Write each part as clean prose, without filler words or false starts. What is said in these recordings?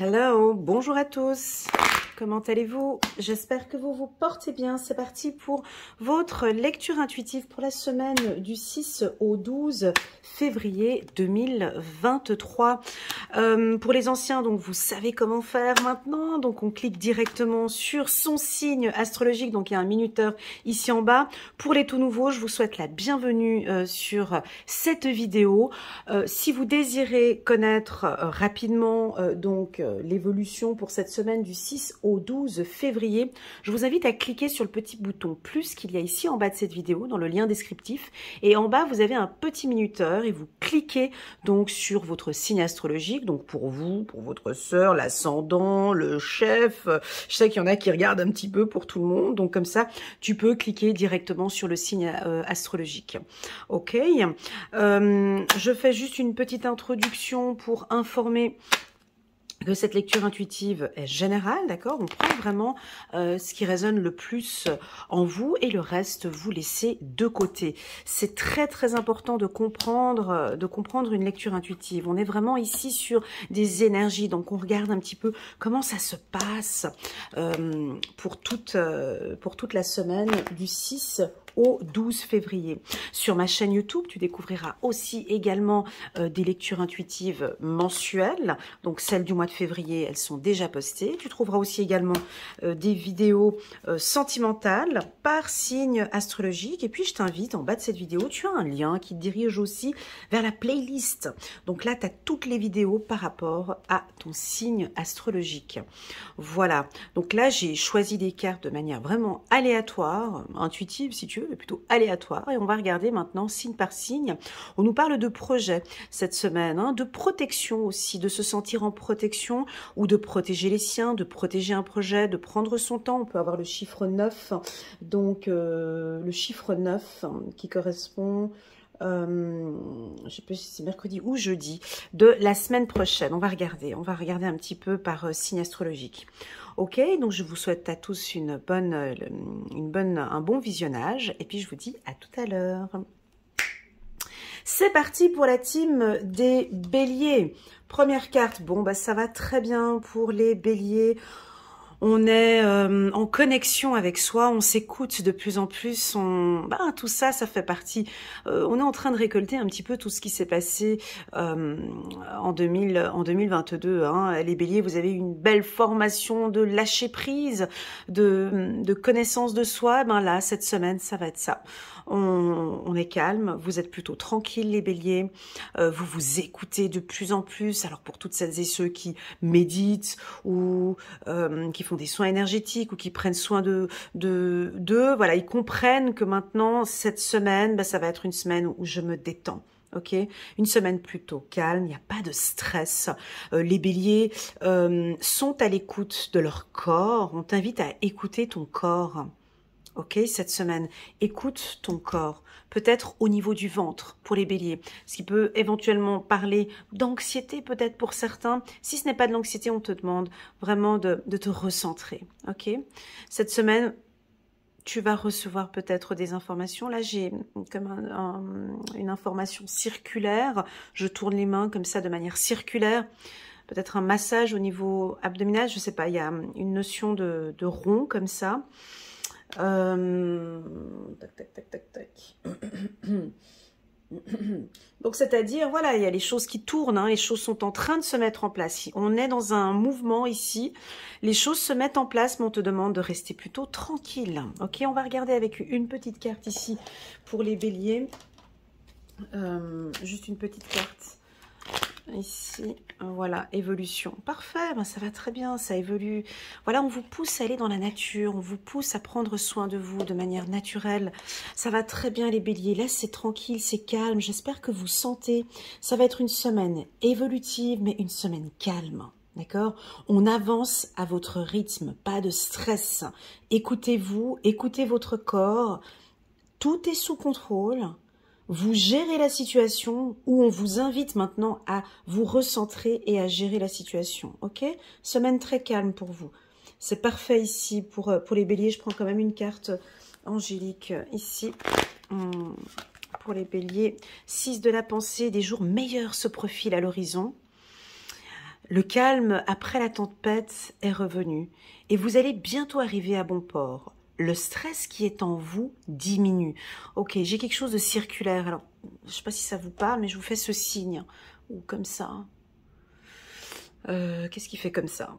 Hello, bonjour à tous. Comment allez-vous? J'espère que vous vous portez bien. C'est parti pour votre lecture intuitive pour la semaine du 6 au 12 février 2023. Pour les anciens, donc vous savez comment faire maintenant. Donc on clique directement sur son signe astrologique. Donc il y a un minuteur ici en bas. Pour les tout nouveaux, je vous souhaite la bienvenue sur cette vidéo. Si vous désirez connaître rapidement l'évolution pour cette semaine du 6 au 12 février, je vous invite à cliquer sur le petit bouton plus qu'il y a ici en bas de cette vidéo, dans le lien descriptif. Et en bas, vous avez un petit minuteur et vous cliquez donc sur votre signe astrologique. Donc pour vous, pour votre sœur, l'ascendant, le chef. Je sais qu'il y en a qui regardent un petit peu pour tout le monde. Donc comme ça, tu peux cliquer directement sur le signe astrologique. Ok. Je fais juste une petite introduction pour informer que cette lecture intuitive est générale, d'accord? On prend vraiment ce qui résonne le plus en vous et le reste, vous laissez de côté. C'est très très important de comprendre une lecture intuitive. On est vraiment ici sur des énergies, donc on regarde un petit peu comment ça se passe pour toute la semaine du 6 au 12 février. Sur ma chaîne YouTube, tu découvriras aussi également des lectures intuitives mensuelles. Donc celles du mois de février, elles sont déjà postées. Tu trouveras aussi également des vidéos sentimentales par signe astrologique. Et puis je t'invite, en bas de cette vidéo, tu as un lien qui te dirige aussi vers la playlist. Donc là, tu as toutes les vidéos par rapport à ton signe astrologique. Voilà. Donc là, j'ai choisi des cartes de manière vraiment aléatoire, intuitive si tu veux, mais plutôt aléatoire. Et on va regarder maintenant signe par signe. On nous parle de projet cette semaine, hein, de protection aussi, de se sentir en protection ou de protéger les siens, de protéger un projet, de prendre son temps. On peut avoir le chiffre 9, donc le chiffre 9 qui correspond... je ne sais pas si c'est mercredi ou jeudi de la semaine prochaine. On va regarder un petit peu par signe astrologique. Ok, donc je vous souhaite à tous un bon visionnage et puis je vous dis à tout à l'heure. C'est parti pour la team des béliers. Première carte, bon bah ça va très bien pour les béliers. On est en connexion avec soi, on s'écoute de plus en plus, tout ça, ça fait partie. On est en train de récolter un petit peu tout ce qui s'est passé en 2022. Hein. Les béliers, vous avez une belle formation de lâcher prise, de connaissance de soi. Ben là, cette semaine, ça va être ça. On est calme, vous êtes plutôt tranquille les béliers, vous vous écoutez de plus en plus. Alors pour toutes celles et ceux qui méditent ou qui font des soins énergétiques ou qui prennent soin d'eux, voilà, ils comprennent que maintenant cette semaine, ça va être une semaine où je me détends. Ok, une semaine plutôt calme, il n'y a pas de stress. Les béliers sont à l'écoute de leur corps. On t'invite à écouter ton corps. Ok, cette semaine, écoute ton corps, peut-être au niveau du ventre pour les béliers, ce qui peut éventuellement parler d'anxiété peut-être pour certains. Si ce n'est pas de l'anxiété, on te demande vraiment de te recentrer. Ok, cette semaine, tu vas recevoir peut-être des informations. Là, j'ai comme une information circulaire. Je tourne les mains comme ça de manière circulaire. Peut-être un massage au niveau abdominal, je ne sais pas, il y a une notion de rond comme ça. Tac. Donc c'est-à-dire voilà, il y a les choses qui tournent, hein, les choses sont en train de se mettre en place. On est dans un mouvement ici, les choses se mettent en place, mais on te demande de rester plutôt tranquille. Ok, on va regarder avec une petite carte ici pour les béliers. Juste une petite carte. Ici, voilà, évolution. Parfait, ça va très bien, ça évolue. Voilà, on vous pousse à aller dans la nature, on vous pousse à prendre soin de vous de manière naturelle. Ça va très bien les béliers, là c'est tranquille, c'est calme. J'espère que vous sentez, ça va être une semaine évolutive, mais une semaine calme. D'accord? On avance à votre rythme, pas de stress. Écoutez-vous, écoutez votre corps. Tout est sous contrôle. Vous gérez la situation ou on vous invite maintenant à vous recentrer et à gérer la situation. Ok? Semaine très calme pour vous. C'est parfait ici pour les béliers. Je prends quand même une carte angélique ici. Pour les béliers, 6 de la pensée, des jours meilleurs se profilent à l'horizon. Le calme après la tempête est revenu et vous allez bientôt arriver à bon port. Le stress qui est en vous diminue. Ok, j'ai quelque chose de circulaire. Alors, je ne sais pas si ça vous parle, mais je vous fais ce signe. Ou comme ça. Qu'est-ce qui fait comme ça?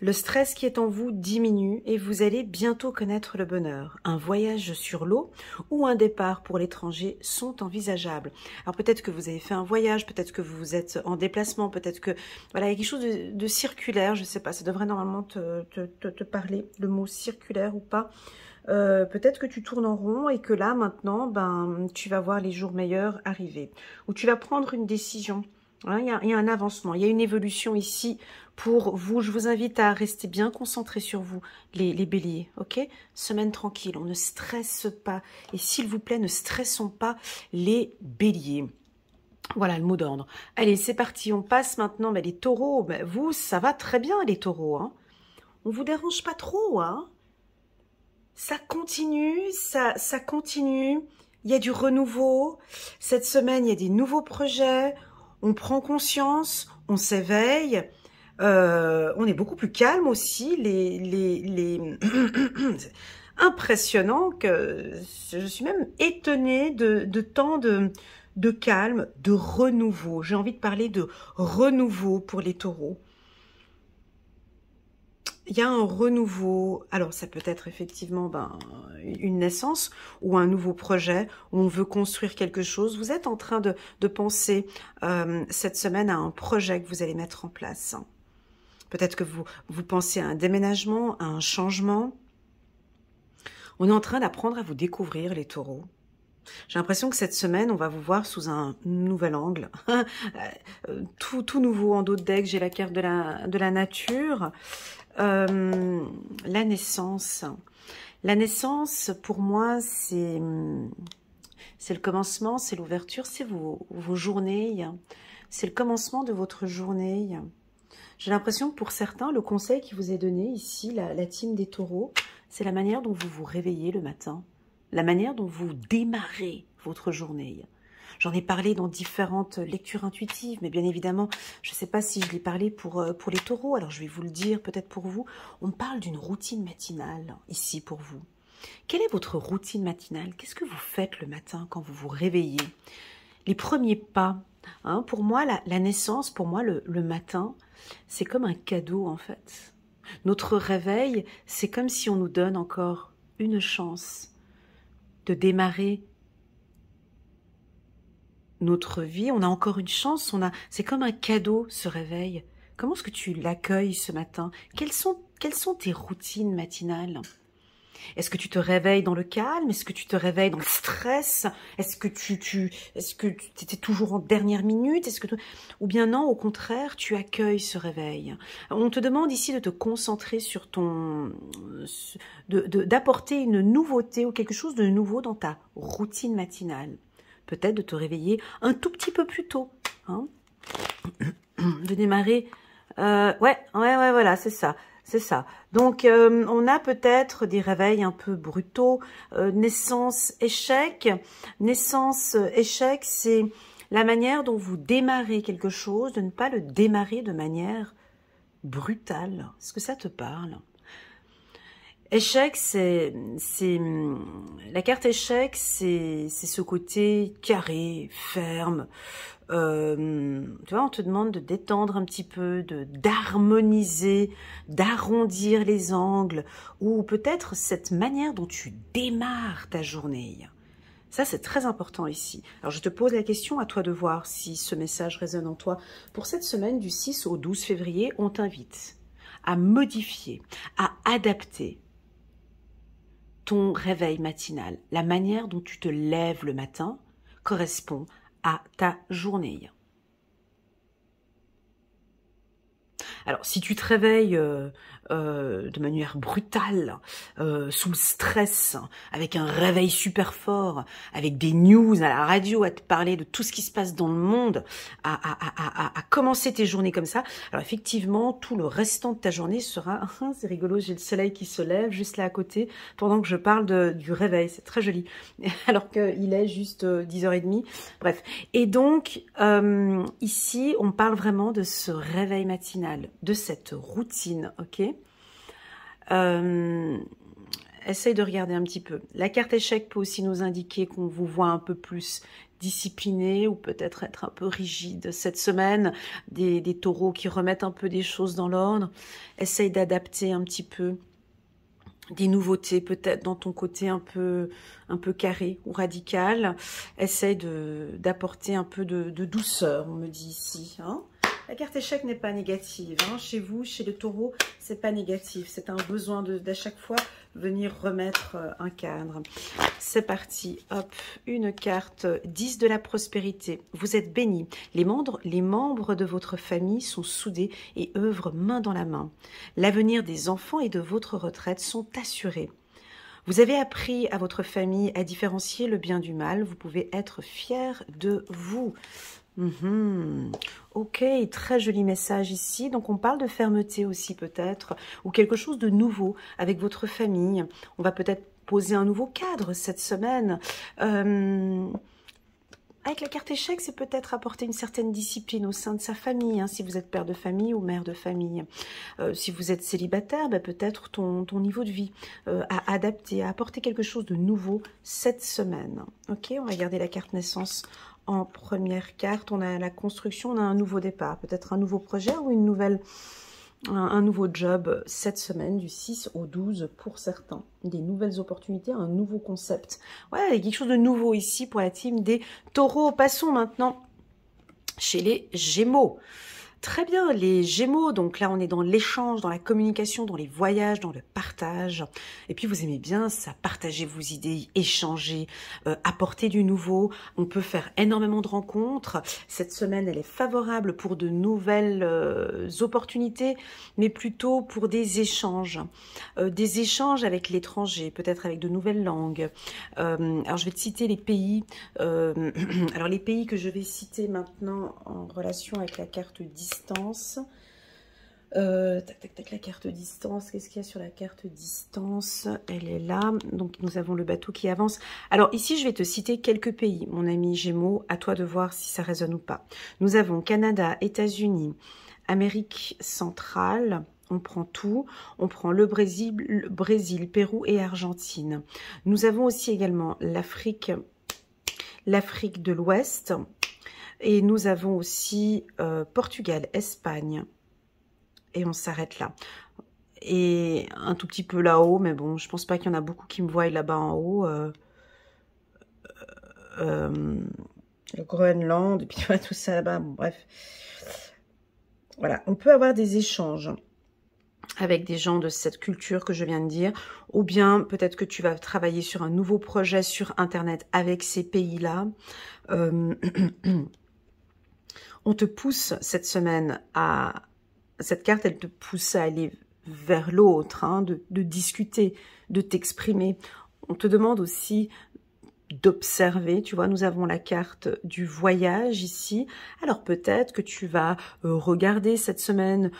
Le stress qui est en vous diminue et vous allez bientôt connaître le bonheur. Un voyage sur l'eau ou un départ pour l'étranger sont envisageables. Alors peut-être que vous avez fait un voyage, peut-être que vous êtes en déplacement, peut-être que voilà, il y a quelque chose de circulaire, je sais pas, ça devrait normalement te parler, le mot circulaire ou pas. Peut-être que tu tournes en rond et que là maintenant, ben, tu vas voir les jours meilleurs arriver. Ou tu vas prendre une décision. Hein, il y a un avancement, il y a une évolution ici pour vous. Je vous invite à rester bien concentré sur vous, les béliers, ok? Semaine tranquille, on ne stresse pas. Et s'il vous plaît, ne stressons pas les béliers. Voilà le mot d'ordre. Allez, c'est parti, on passe maintenant. Ben, les taureaux, ben, vous, ça va très bien les taureaux. Hein. On vous dérange pas trop, hein? Ça continue, ça continue. Il y a du renouveau. Cette semaine, il y a des nouveaux projets. On prend conscience, on s'éveille, on est beaucoup plus calme aussi. Impressionnant que je suis même étonnée de tant de calme, de renouveau. J'ai envie de parler de renouveau pour les taureaux. Il y a un renouveau, alors ça peut être effectivement une naissance ou un nouveau projet où on veut construire quelque chose. Vous êtes en train de penser cette semaine à un projet que vous allez mettre en place. Peut-être que vous pensez à un déménagement, à un changement. On est en train d'apprendre à vous découvrir, les taureaux. J'ai l'impression que cette semaine, on va vous voir sous un nouvel angle. tout nouveau en dos de deck, j'ai la carte de la nature. La naissance. La naissance, pour moi, c'est le commencement, c'est l'ouverture, c'est vos journées. C'est le commencement de votre journée. J'ai l'impression que pour certains, le conseil qui vous est donné ici, la team des taureaux, c'est la manière dont vous vous réveillez le matin. La manière dont vous démarrez votre journée. J'en ai parlé dans différentes lectures intuitives, mais bien évidemment, je ne sais pas si je l'ai parlé pour les taureaux, alors je vais vous le dire peut-être pour vous. On parle d'une routine matinale ici pour vous. Quelle est votre routine matinale? Qu'est-ce que vous faites le matin quand vous vous réveillez? Les premiers pas. Hein, pour moi, la naissance, pour moi, le matin, c'est comme un cadeau en fait. Notre réveil, c'est comme si on nous donne encore une chance de démarrer notre vie, on a encore une chance, c'est comme un cadeau ce réveil. Comment est-ce que tu l'accueilles ce matin? Quelles sont tes routines matinales? Est-ce que tu te réveilles dans le calme? Est-ce que tu te réveilles dans le stress? Est-ce que tu étais toujours en dernière minute? Ou bien non, au contraire, tu accueilles ce réveil? On te demande ici de te concentrer sur d'apporter une nouveauté ou quelque chose de nouveau dans ta routine matinale. Peut-être de te réveiller un tout petit peu plus tôt, hein, de démarrer. Ouais, voilà, c'est ça. Donc, on a peut-être des réveils un peu brutaux. Naissance, échec. Naissance, échec, c'est la manière dont vous démarrez quelque chose, de ne pas le démarrer de manière brutale. Est-ce que ça te parle ? Échec, la carte échec, c'est ce côté carré, ferme. Tu vois, on te demande de détendre un petit peu, d'harmoniser, d'arrondir les angles, ou peut-être cette manière dont tu démarres ta journée. Ça, c'est très important ici. Alors, je te pose la question, à toi de voir si ce message résonne en toi. Pour cette semaine du 6 au 12 février, on t'invite à modifier, à adapter ton réveil matinal. La manière dont tu te lèves le matin correspond à ta journée. Alors, si tu te réveilles de manière brutale, sous le stress, avec un réveil super fort, avec des news à la radio à te parler de tout ce qui se passe dans le monde, à commencer tes journées comme ça, alors effectivement, tout le restant de ta journée sera... c'est rigolo, j'ai le soleil qui se lève juste là à côté, pendant que je parle du réveil, c'est très joli, alors qu'il est juste 10h30, bref. Et donc, ici, on parle vraiment de ce réveil matinal, de cette routine, ok? Essaye de regarder un petit peu. La carte échec peut aussi nous indiquer qu'on vous voit un peu plus discipliné ou peut-être être un peu rigide. Cette semaine, des taureaux qui remettent un peu des choses dans l'ordre. Essaye d'adapter un petit peu des nouveautés peut-être dans ton côté un peu carré ou radical. Essaye d'apporter un peu de douceur, on me dit ici, hein. La carte échec n'est pas négative, hein. Chez vous, chez le taureau, c'est pas négatif. C'est un besoin d'à chaque fois venir remettre un cadre. C'est parti, hop, une carte 10 de la prospérité. Vous êtes bénis. Les membres de votre famille sont soudés et œuvrent main dans la main. L'avenir des enfants et de votre retraite sont assurés. Vous avez appris à votre famille à différencier le bien du mal. Vous pouvez être fiers de vous. Ok, très joli message ici. Donc on parle de fermeté aussi peut-être, ou quelque chose de nouveau avec votre famille. On va peut-être poser un nouveau cadre cette semaine. Avec la carte échec, c'est peut-être apporter une certaine discipline au sein de sa famille, hein, si vous êtes père de famille ou mère de famille. Si vous êtes célibataire, bah, peut-être ton niveau de vie à adapter, à apporter quelque chose de nouveau cette semaine. Ok, on va regarder la carte naissance. En première carte, on a la construction, on a un nouveau départ, peut-être un nouveau projet ou un nouveau job cette semaine, du 6 au 12 pour certains. Des nouvelles opportunités, un nouveau concept. Ouais, il y a quelque chose de nouveau ici pour la team des taureaux. Passons maintenant chez les Gémeaux. Très bien, les Gémeaux, donc là on est dans l'échange, dans la communication, dans les voyages, dans le partage. Et puis vous aimez bien ça, partager vos idées, échanger, apporter du nouveau. On peut faire énormément de rencontres. Cette semaine, elle est favorable pour de nouvelles opportunités, mais plutôt pour des échanges. Des échanges avec l'étranger, peut-être avec de nouvelles langues. Alors je vais te citer les pays. Alors les pays que je vais citer maintenant en relation avec la carte distance. La carte distance, qu'est-ce qu'il y a sur la carte distance? Elle est là, donc nous avons le bateau qui avance. Alors ici, je vais te citer quelques pays, mon ami Gémeaux, à toi de voir si ça résonne ou pas. Nous avons Canada, États-Unis, Amérique centrale, on prend tout, on prend le Brésil, Pérou et Argentine. Nous avons aussi également l'Afrique de l'Ouest. Et nous avons aussi Portugal, Espagne. Et on s'arrête là. Et un tout petit peu là-haut, mais bon, je pense pas qu'il y en a beaucoup qui me voient là-bas en haut. Le Groenland, et puis tout ça là-bas, bon, bref. Voilà, on peut avoir des échanges avec des gens de cette culture que je viens de dire, ou bien peut-être que tu vas travailler sur un nouveau projet sur Internet avec ces pays-là. On te pousse cette semaine à... Cette carte, elle te pousse à aller vers l'autre, hein, de discuter, de t'exprimer. On te demande aussi d'observer, tu vois, nous avons la carte du voyage ici. Alors peut-être que tu vas regarder cette semaine,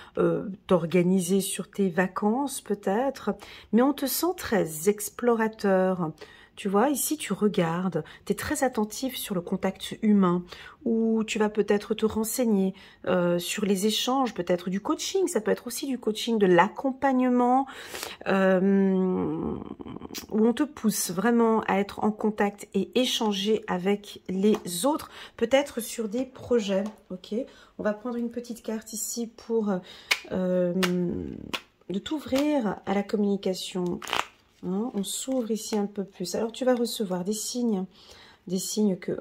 t'organiser sur tes vacances peut-être, mais on te sent très explorateur. Tu vois, ici, tu regardes, tu es très attentif sur le contact humain, ou tu vas peut-être te renseigner sur les échanges, peut-être du coaching, ça peut être aussi du coaching, de l'accompagnement, où on te pousse vraiment à être en contact et échanger avec les autres, peut-être sur des projets, ok? On va prendre une petite carte ici pour de t'ouvrir à la communication. Hein, on s'ouvre ici un peu plus. Alors, tu vas recevoir des signes que...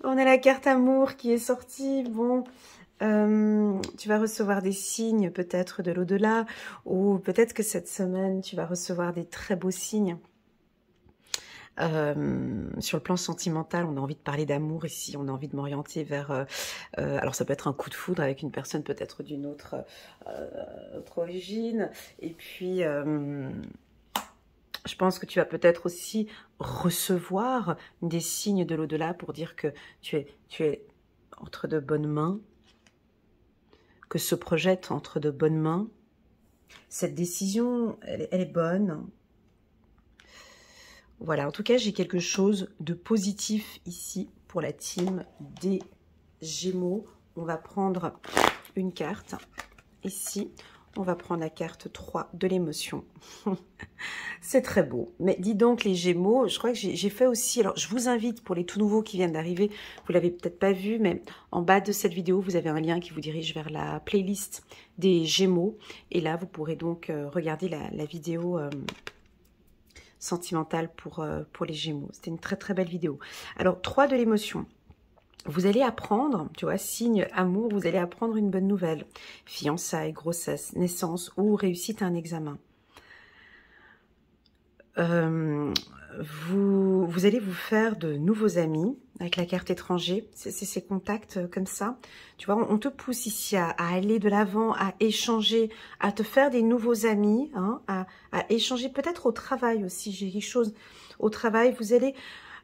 On a la carte amour qui est sortie. Bon, tu vas recevoir des signes peut-être de l'au-delà, ou peut-être que cette semaine, tu vas recevoir des très beaux signes Sur le plan sentimental, on a envie de parler d'amour ici, on a envie de m'orienter vers... alors ça peut être un coup de foudre avec une personne peut-être d'une autre, autre origine. Et puis, je pense que tu vas peut-être aussi recevoir des signes de l'au-delà pour dire que tu es entre de bonnes mains, que ce projet est entre de bonnes mains. Cette décision, elle est bonne. Voilà, en tout cas, j'ai quelque chose de positif ici pour la team des Gémeaux. On va prendre une carte. Ici, on va prendre la carte 3 de l'émotion. C'est très beau. Mais dis donc, les Gémeaux, je crois que j'ai fait aussi... Alors, je vous invite, pour les tout nouveaux qui viennent d'arriver, vous l'avez peut-être pas vu, mais en bas de cette vidéo, vous avez un lien qui vous dirige vers la playlist des Gémeaux. Et là, vous pourrez donc regarder la vidéo... sentimentale pour les Gémeaux. C'était une très très belle vidéo. Alors, 3 de l'émotion. Vous allez apprendre, tu vois, signe amour, vous allez apprendre une bonne nouvelle. Fiançailles, grossesse, naissance ou réussite à un examen. Vous allez vous faire de nouveaux amis avec la carte étranger. C'est ces contacts comme ça. Tu vois, on te pousse ici à aller de l'avant, à échanger, à te faire des nouveaux amis, hein, à échanger peut-être au travail aussi. J'ai quelque chose au travail. Vous allez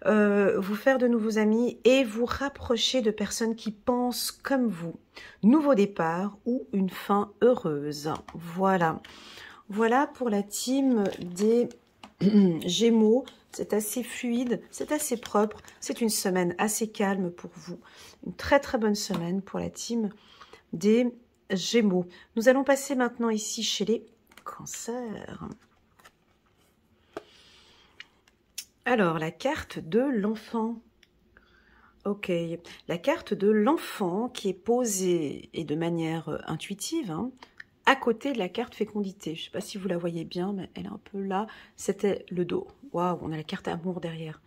vous faire de nouveaux amis et vous rapprocher de personnes qui pensent comme vous. Nouveau départ ou une fin heureuse. Voilà. Voilà pour la team des Gémeaux. C'est assez fluide, c'est assez propre. C'est une semaine assez calme pour vous. Une très très bonne semaine pour la team des Gémeaux. Nous allons passer maintenant ici chez les Cancers. Alors, la carte de l'enfant. Ok, la carte de l'enfant qui est posée et de manière intuitive, hein, à côté de la carte fécondité. Je ne sais pas si vous la voyez bien, mais elle est un peu là. C'était le dos. Waouh, on a la carte amour derrière.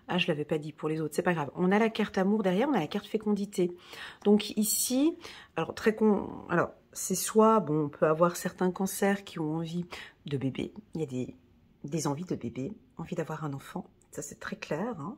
Ah, je ne l'avais pas dit pour les autres, c'est pas grave. On a la carte amour derrière, on a la carte fécondité. Donc ici, alors alors c'est soit, bon, on peut avoir certains cancers qui ont envie de bébé. Il y a des envies de bébé, envie d'avoir un enfant. Ça, c'est très clair, hein.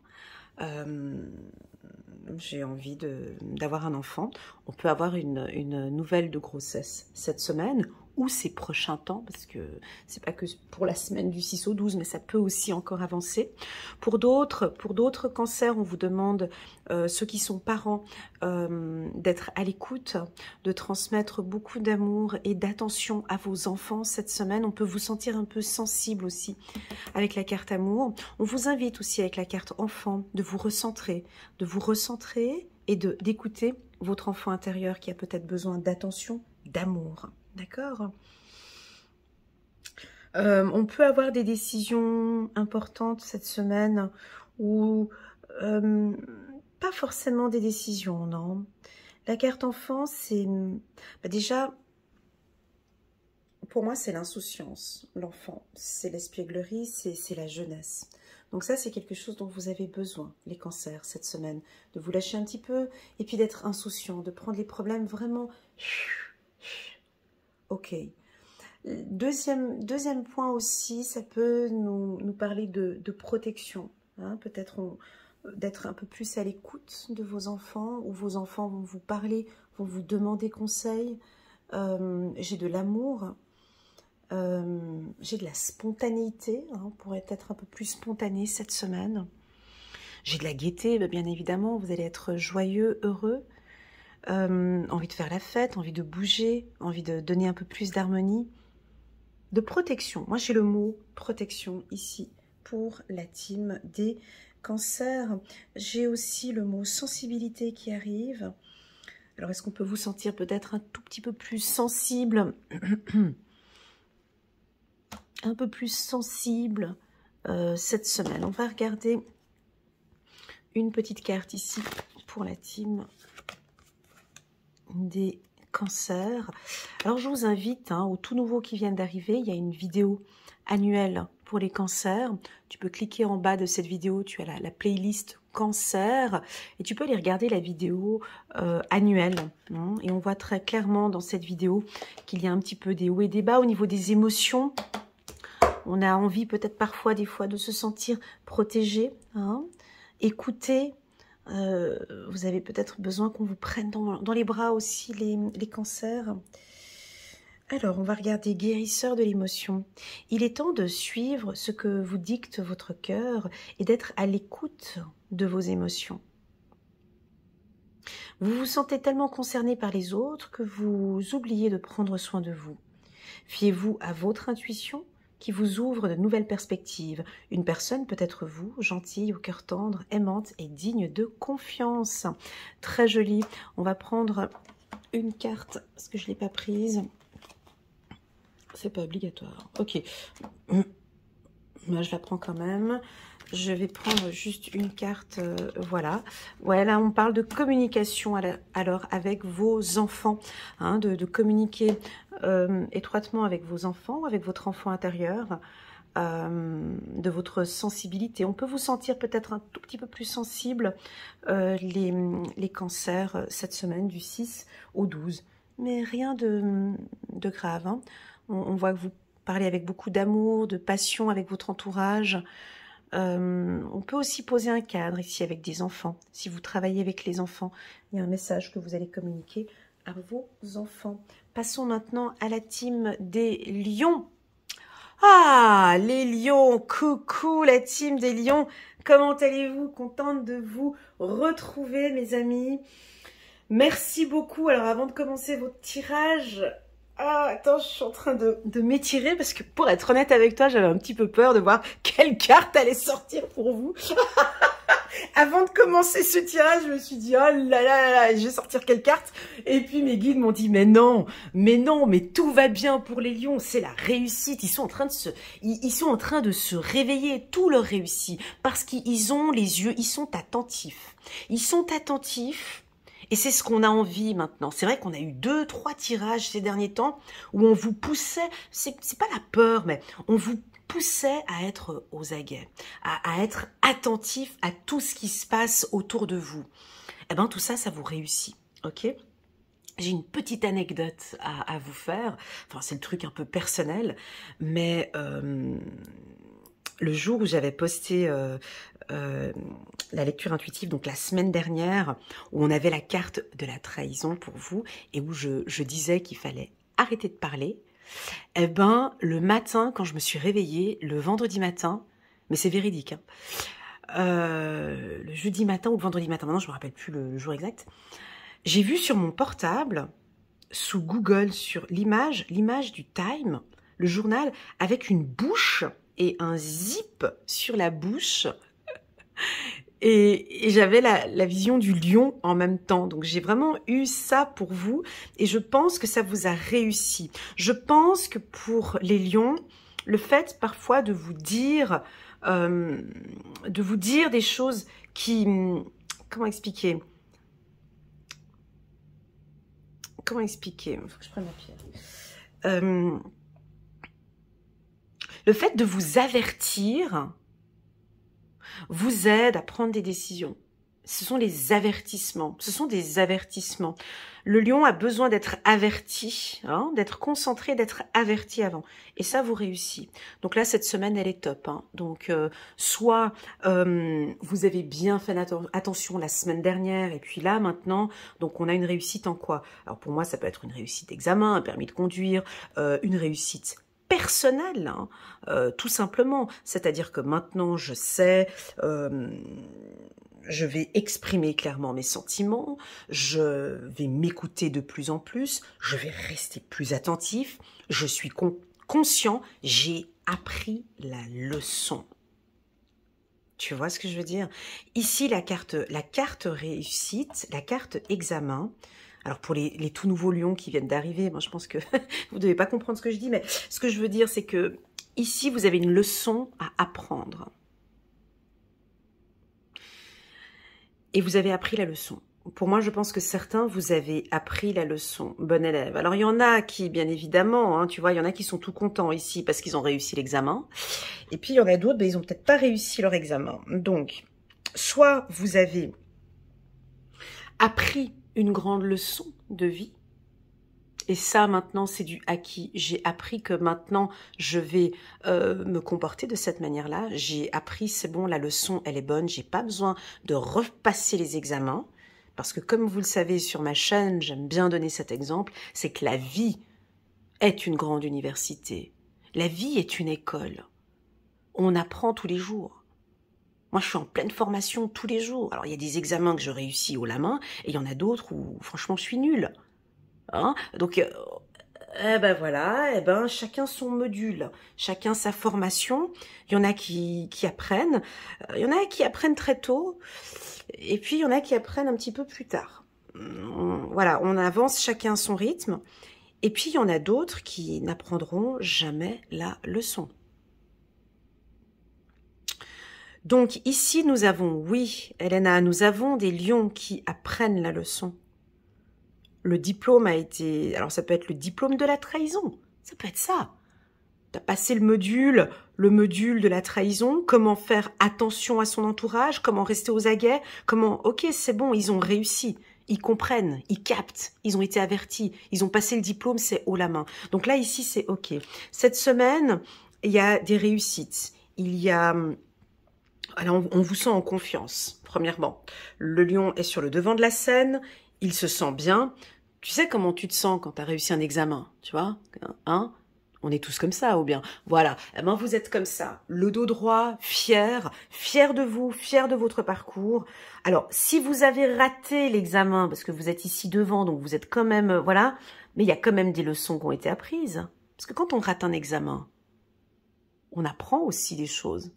J'ai envie d'avoir un enfant. On peut avoir une nouvelle de grossesse cette semaine ou ces prochains temps, parce que c'est pas que pour la semaine du 6 au 12, mais ça peut aussi encore avancer. Pour d'autres cancers, on vous demande, ceux qui sont parents, d'être à l'écoute, de transmettre beaucoup d'amour et d'attention à vos enfants cette semaine. On peut vous sentir un peu sensible aussi avec la carte amour. On vous invite aussi avec la carte enfant de vous recentrer et d'écouter votre enfant intérieur qui a peut-être besoin d'attention, d'amour. D'accord? On peut avoir des décisions importantes cette semaine ou pas forcément des décisions, non. La carte enfant, c'est déjà, pour moi, c'est l'insouciance, l'enfant. C'est l'espièglerie, c'est la jeunesse. Donc ça, c'est quelque chose dont vous avez besoin, les cancers, cette semaine. De vous lâcher un petit peu et puis d'être insouciant, de prendre les problèmes vraiment... Ok. Deuxième point aussi, ça peut nous parler de protection. Hein, peut-être d'être un peu plus à l'écoute de vos enfants, ou vos enfants vont vous parler, vont vous demander conseil. J'ai de l'amour, j'ai de la spontanéité, hein, on pourrait être un peu plus spontané cette semaine. J'ai de la gaieté, bien évidemment, vous allez être joyeux, heureux. Envie de faire la fête, envie de bouger, envie de donner un peu plus d'harmonie, de protection. Moi, j'ai le mot protection ici pour la team des cancers. J'ai aussi le mot sensibilité qui arrive. Alors, est-ce qu'on peut vous sentir peut-être un tout petit peu plus sensible, un peu plus sensible cette semaine? On va regarder une petite carte ici pour la team des cancers. Alors je vous invite, hein, aux tout nouveaux qui viennent d'arriver, il y a une vidéo annuelle pour les cancers. Tu peux cliquer en bas de cette vidéo, tu as la playlist cancer et tu peux aller regarder la vidéo annuelle, hein, et on voit très clairement dans cette vidéo qu'il y a un petit peu des hauts et des bas au niveau des émotions. On a envie peut-être parfois, des fois, de se sentir protégé, hein, écouté. Vous avez peut-être besoin qu'on vous prenne dans les bras aussi, les cancers. Alors, on va regarder guérisseur de l'émotion. Il est temps de suivre ce que vous dicte votre cœur et d'être à l'écoute de vos émotions. Vous vous sentez tellement concerné par les autres que vous oubliez de prendre soin de vous. Fiez-vous à votre intuition qui vous ouvre de nouvelles perspectives. Une personne peut être vous, gentille, au cœur tendre, aimante et digne de confiance. Très joli. On va prendre une carte parce que je ne l'ai pas prise. C'est pas obligatoire. Ok. Moi, je la prends quand même. Je vais prendre juste une carte. Voilà. Ouais, là, on parle de communication alors avec vos enfants. Hein, de communiquer étroitement avec vos enfants, avec votre enfant intérieur. De votre sensibilité. On peut vous sentir peut-être un tout petit peu plus sensible les cancers cette semaine du 6 au 12. Mais rien de grave. Hein. On voit que vous parlez avec beaucoup d'amour, de passion avec votre entourage. On peut aussi poser un cadre ici avec des enfants. Si vous travaillez avec les enfants, il y a un message que vous allez communiquer à vos enfants. Passons maintenant à la team des lions. Ah, les lions, coucou la team des lions. Comment allez-vous? Contente de vous retrouver, mes amis. Merci beaucoup. Alors, avant de commencer votre tirage... Ah, attends, je suis en train de m'étirer parce que pour être honnête avec toi, j'avais un petit peu peur de voir quelle carte allait sortir pour vous. Avant de commencer ce tirage, je me suis dit, oh là là là, je vais sortir quelle carte? Et puis mes guides m'ont dit, mais non, mais tout va bien pour les lions, c'est la réussite. Ils sont en train de se réveiller, tout leur réussit parce qu'ils ont les yeux, ils sont attentifs. Ils sont attentifs. Et c'est ce qu'on a envie maintenant. C'est vrai qu'on a eu 2-3 tirages ces derniers temps où on vous poussait, c'est pas la peur, mais on vous poussait à être aux aguets, à être attentif à tout ce qui se passe autour de vous. Eh bien, tout ça, ça vous réussit, ok? J'ai une petite anecdote à vous faire. Enfin, c'est le truc un peu personnel, mais le jour où j'avais posté la lecture intuitive, donc la semaine dernière, où on avait la carte de la trahison pour vous, et où je disais qu'il fallait arrêter de parler, eh ben, le matin, quand je me suis réveillée, le vendredi matin, mais c'est véridique, hein, le jeudi matin ou le vendredi matin, maintenant je ne me rappelle plus le jour exact, j'ai vu sur mon portable, sous Google, sur l'image du Time, le journal, avec une bouche et un zip sur la bouche. Et j'avais la vision du lion en même temps. Donc, j'ai vraiment eu ça pour vous. Et je pense que ça vous a réussi. Je pense que pour les lions, le fait parfois de vous dire des choses qui... Comment expliquer? Comment expliquer? Il faut que je prenne ma pierre. Le fait de vous avertir vous aide à prendre des décisions. Ce sont les avertissements. Ce sont des avertissements. Le lion a besoin d'être averti, hein, d'être concentré, d'être averti avant. Et ça vous réussit. Donc là, cette semaine, elle est top. Hein. Donc, soit vous avez bien fait attention la semaine dernière, et puis là, maintenant, donc on a une réussite en quoi? Alors pour moi, ça peut être une réussite d'examen, un permis de conduire, une réussite personnel, hein, tout simplement. C'est-à-dire que maintenant, je sais, je vais exprimer clairement mes sentiments, je vais m'écouter de plus en plus, je vais rester plus attentif, je suis conscient, j'ai appris la leçon. Tu vois ce que je veux dire? Ici, la carte réussite, la carte examen. Alors pour les tout nouveaux lions qui viennent d'arriver, moi je pense que vous ne devez pas comprendre ce que je dis, mais ce que je veux dire, c'est que ici, vous avez une leçon à apprendre. Et vous avez appris la leçon. Pour moi, je pense que certains, vous avez appris la leçon. Bon élève. Alors, il y en a qui, bien évidemment, hein, tu vois, il y en a qui sont tout contents ici parce qu'ils ont réussi l'examen. Et puis, il y en a d'autres, ben, ils n'ont peut-être pas réussi leur examen. Donc, soit vous avez appris une grande leçon de vie, Et ça, maintenant, c'est du acquis. J'ai appris que maintenant, je vais me comporter de cette manière-là. J'ai appris, c'est bon, la leçon, elle est bonne. J'ai pas besoin de repasser les examens. Parce que comme vous le savez sur ma chaîne, j'aime bien donner cet exemple, c'est que la vie est une grande université. La vie est une école. On apprend tous les jours. Moi, je suis en pleine formation tous les jours. Alors, il y a des examens que je réussis haut la main, et il y en a d'autres où, franchement, je suis nulle. Hein? Donc, eh ben voilà, eh ben chacun son module, chacun sa formation. Il y en a qui apprennent, il y en a qui apprennent très tôt, et puis il y en a qui apprennent un petit peu plus tard. Voilà, on avance chacun son rythme, et puis il y en a d'autres qui n'apprendront jamais la leçon. Donc ici nous avons, oui, Elena, nous avons des lions qui apprennent la leçon. Le diplôme a été... Alors, ça peut être le diplôme de la trahison. Ça peut être ça. Tu as passé le module de la trahison, comment faire attention à son entourage, comment rester aux aguets, comment... Ok, c'est bon, ils ont réussi. Ils comprennent, ils captent, ils ont été avertis, ils ont passé le diplôme, c'est haut la main. Donc là, ici, c'est ok. Cette semaine, il y a des réussites. Il y a... Alors, on vous sent en confiance, premièrement. Le lion est sur le devant de la scène, il se sent bien. Tu sais comment tu te sens quand tu as réussi un examen, tu vois, hein? On est tous comme ça, ou bien, voilà. Eh ben, vous êtes comme ça, le dos droit, fier de vous, fier de votre parcours. Alors, si vous avez raté l'examen, parce que vous êtes ici devant, donc vous êtes quand même, voilà, mais il y a quand même des leçons qui ont été apprises. Parce que quand on rate un examen, on apprend aussi des choses.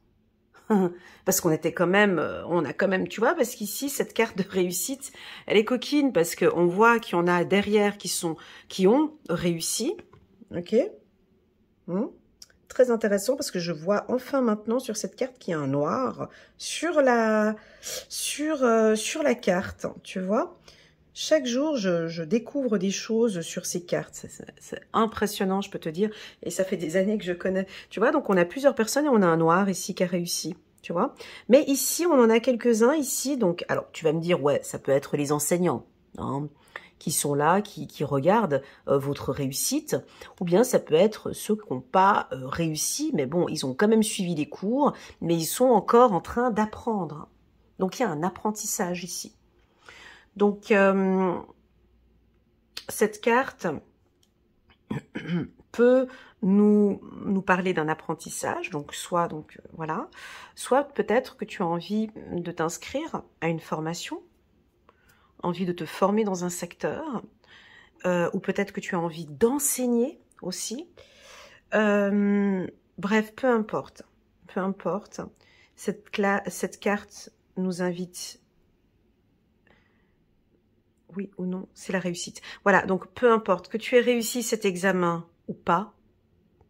Parce qu'on était quand même, on a quand même, tu vois, parce qu'ici, cette carte de réussite, elle est coquine, parce qu'on voit qu'il y en a derrière qui ont réussi. Ok. Très intéressant, parce que je vois enfin maintenant sur cette carte qu'il y a un noir sur la carte, tu vois. Chaque jour, je découvre des choses sur ces cartes. C'est impressionnant, je peux te dire. Et ça fait des années que je connais. Tu vois, donc on a plusieurs personnes et on a un noir ici qui a réussi. Tu vois. Mais ici, on en a quelques-uns ici. Donc, alors, tu vas me dire, ouais, ça peut être les enseignants, hein, qui sont là, qui regardent votre réussite. Ou bien ça peut être ceux qui n'ont pas réussi. Mais bon, ils ont quand même suivi les cours. Mais ils sont encore en train d'apprendre. Donc, il y a un apprentissage ici. Donc, cette carte peut nous parler d'un apprentissage, donc soit, voilà, soit peut-être que tu as envie de t'inscrire à une formation, envie de te former dans un secteur, ou peut-être que tu as envie d'enseigner aussi. Bref, peu importe, cette carte nous invite... Oui ou non, c'est la réussite. Voilà, donc peu importe que tu aies réussi cet examen ou pas,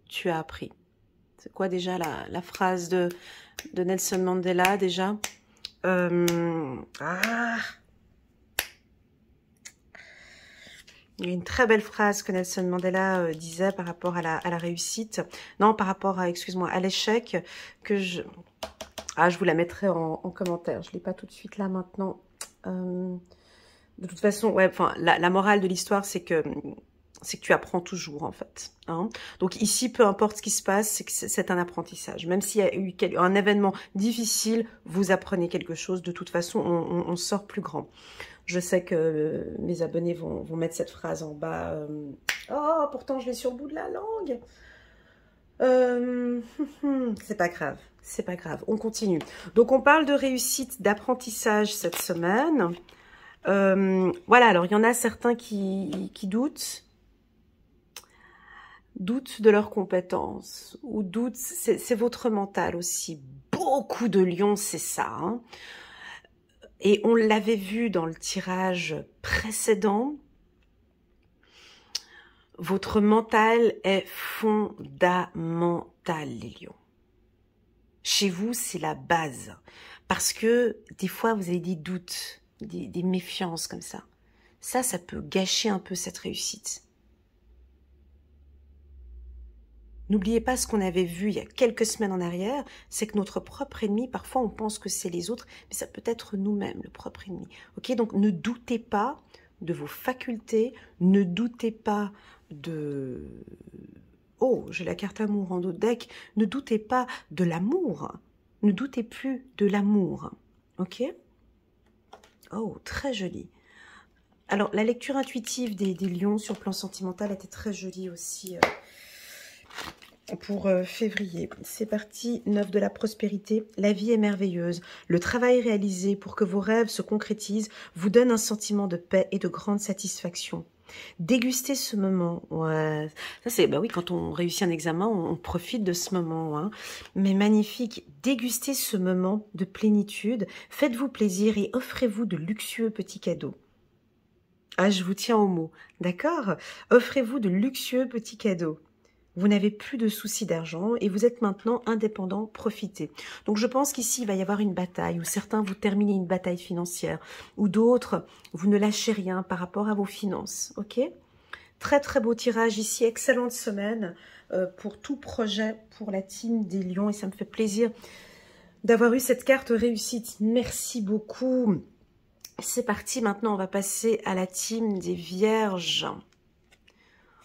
tu as appris. C'est quoi déjà la phrase de Nelson Mandela déjà? Il y a une très belle phrase que Nelson Mandela disait par rapport à la réussite. Non, par rapport à, excuse-moi, à l'échec, que je... Ah, je vous la mettrai en commentaire. Je ne l'ai pas tout de suite là maintenant. De toute façon, ouais, enfin, la morale de l'histoire, c'est que tu apprends toujours, en fait. Hein. Donc ici, peu importe ce qui se passe, c'est un apprentissage. Même s'il y a eu un événement difficile, vous apprenez quelque chose. De toute façon, on sort plus grand. Je sais que mes abonnés vont mettre cette phrase en bas. Oh, pourtant, je l'ai sur le bout de la langue. C'est pas grave. C'est pas grave. On continue. Donc, on parle de réussite, d'apprentissage cette semaine. Voilà, alors il y en a certains qui doutent de leurs compétences, ou doutent, c'est votre mental aussi. Beaucoup de lions, c'est ça. Hein. Et on l'avait vu dans le tirage précédent, votre mental est fondamental, les lions. Chez vous, c'est la base. Parce que des fois, vous avez des doutes. Des méfiances comme ça. Ça peut gâcher un peu cette réussite. N'oubliez pas ce qu'on avait vu il y a quelques semaines en arrière, c'est que notre propre ennemi, parfois on pense que c'est les autres, mais ça peut être nous-mêmes, le propre ennemi. Ok, donc ne doutez pas de vos facultés. Ne doutez pas de... Oh, j'ai la carte amour en dos de deck. Ne doutez pas de l'amour. Ne doutez plus de l'amour. Ok? Oh, très joli. Alors, la lecture intuitive des lions sur le plan sentimental était très jolie aussi pour février. C'est parti, 9 de la prospérité. La vie est merveilleuse. Le travail réalisé pour que vos rêves se concrétisent vous donne un sentiment de paix et de grande satisfaction. Dégustez ce moment. Ouais, ça c'est, bah oui, quand on réussit un examen, on profite de ce moment. Hein. Mais magnifique, dégustez ce moment de plénitude. Faites-vous plaisir et offrez-vous de luxueux petits cadeaux. Ah, je vous tiens au mot, d'accord? Offrez-vous de luxueux petits cadeaux. Vous n'avez plus de soucis d'argent et vous êtes maintenant indépendant, profitez. Donc je pense qu'ici, il va y avoir une bataille, où certains vous terminez une bataille financière, ou d'autres, vous ne lâchez rien par rapport à vos finances, ok? Très très beau tirage ici, excellente semaine pour tout projet, pour la team des lions, et ça me fait plaisir d'avoir eu cette carte réussite. Merci beaucoup. C'est parti, maintenant on va passer à la team des vierges.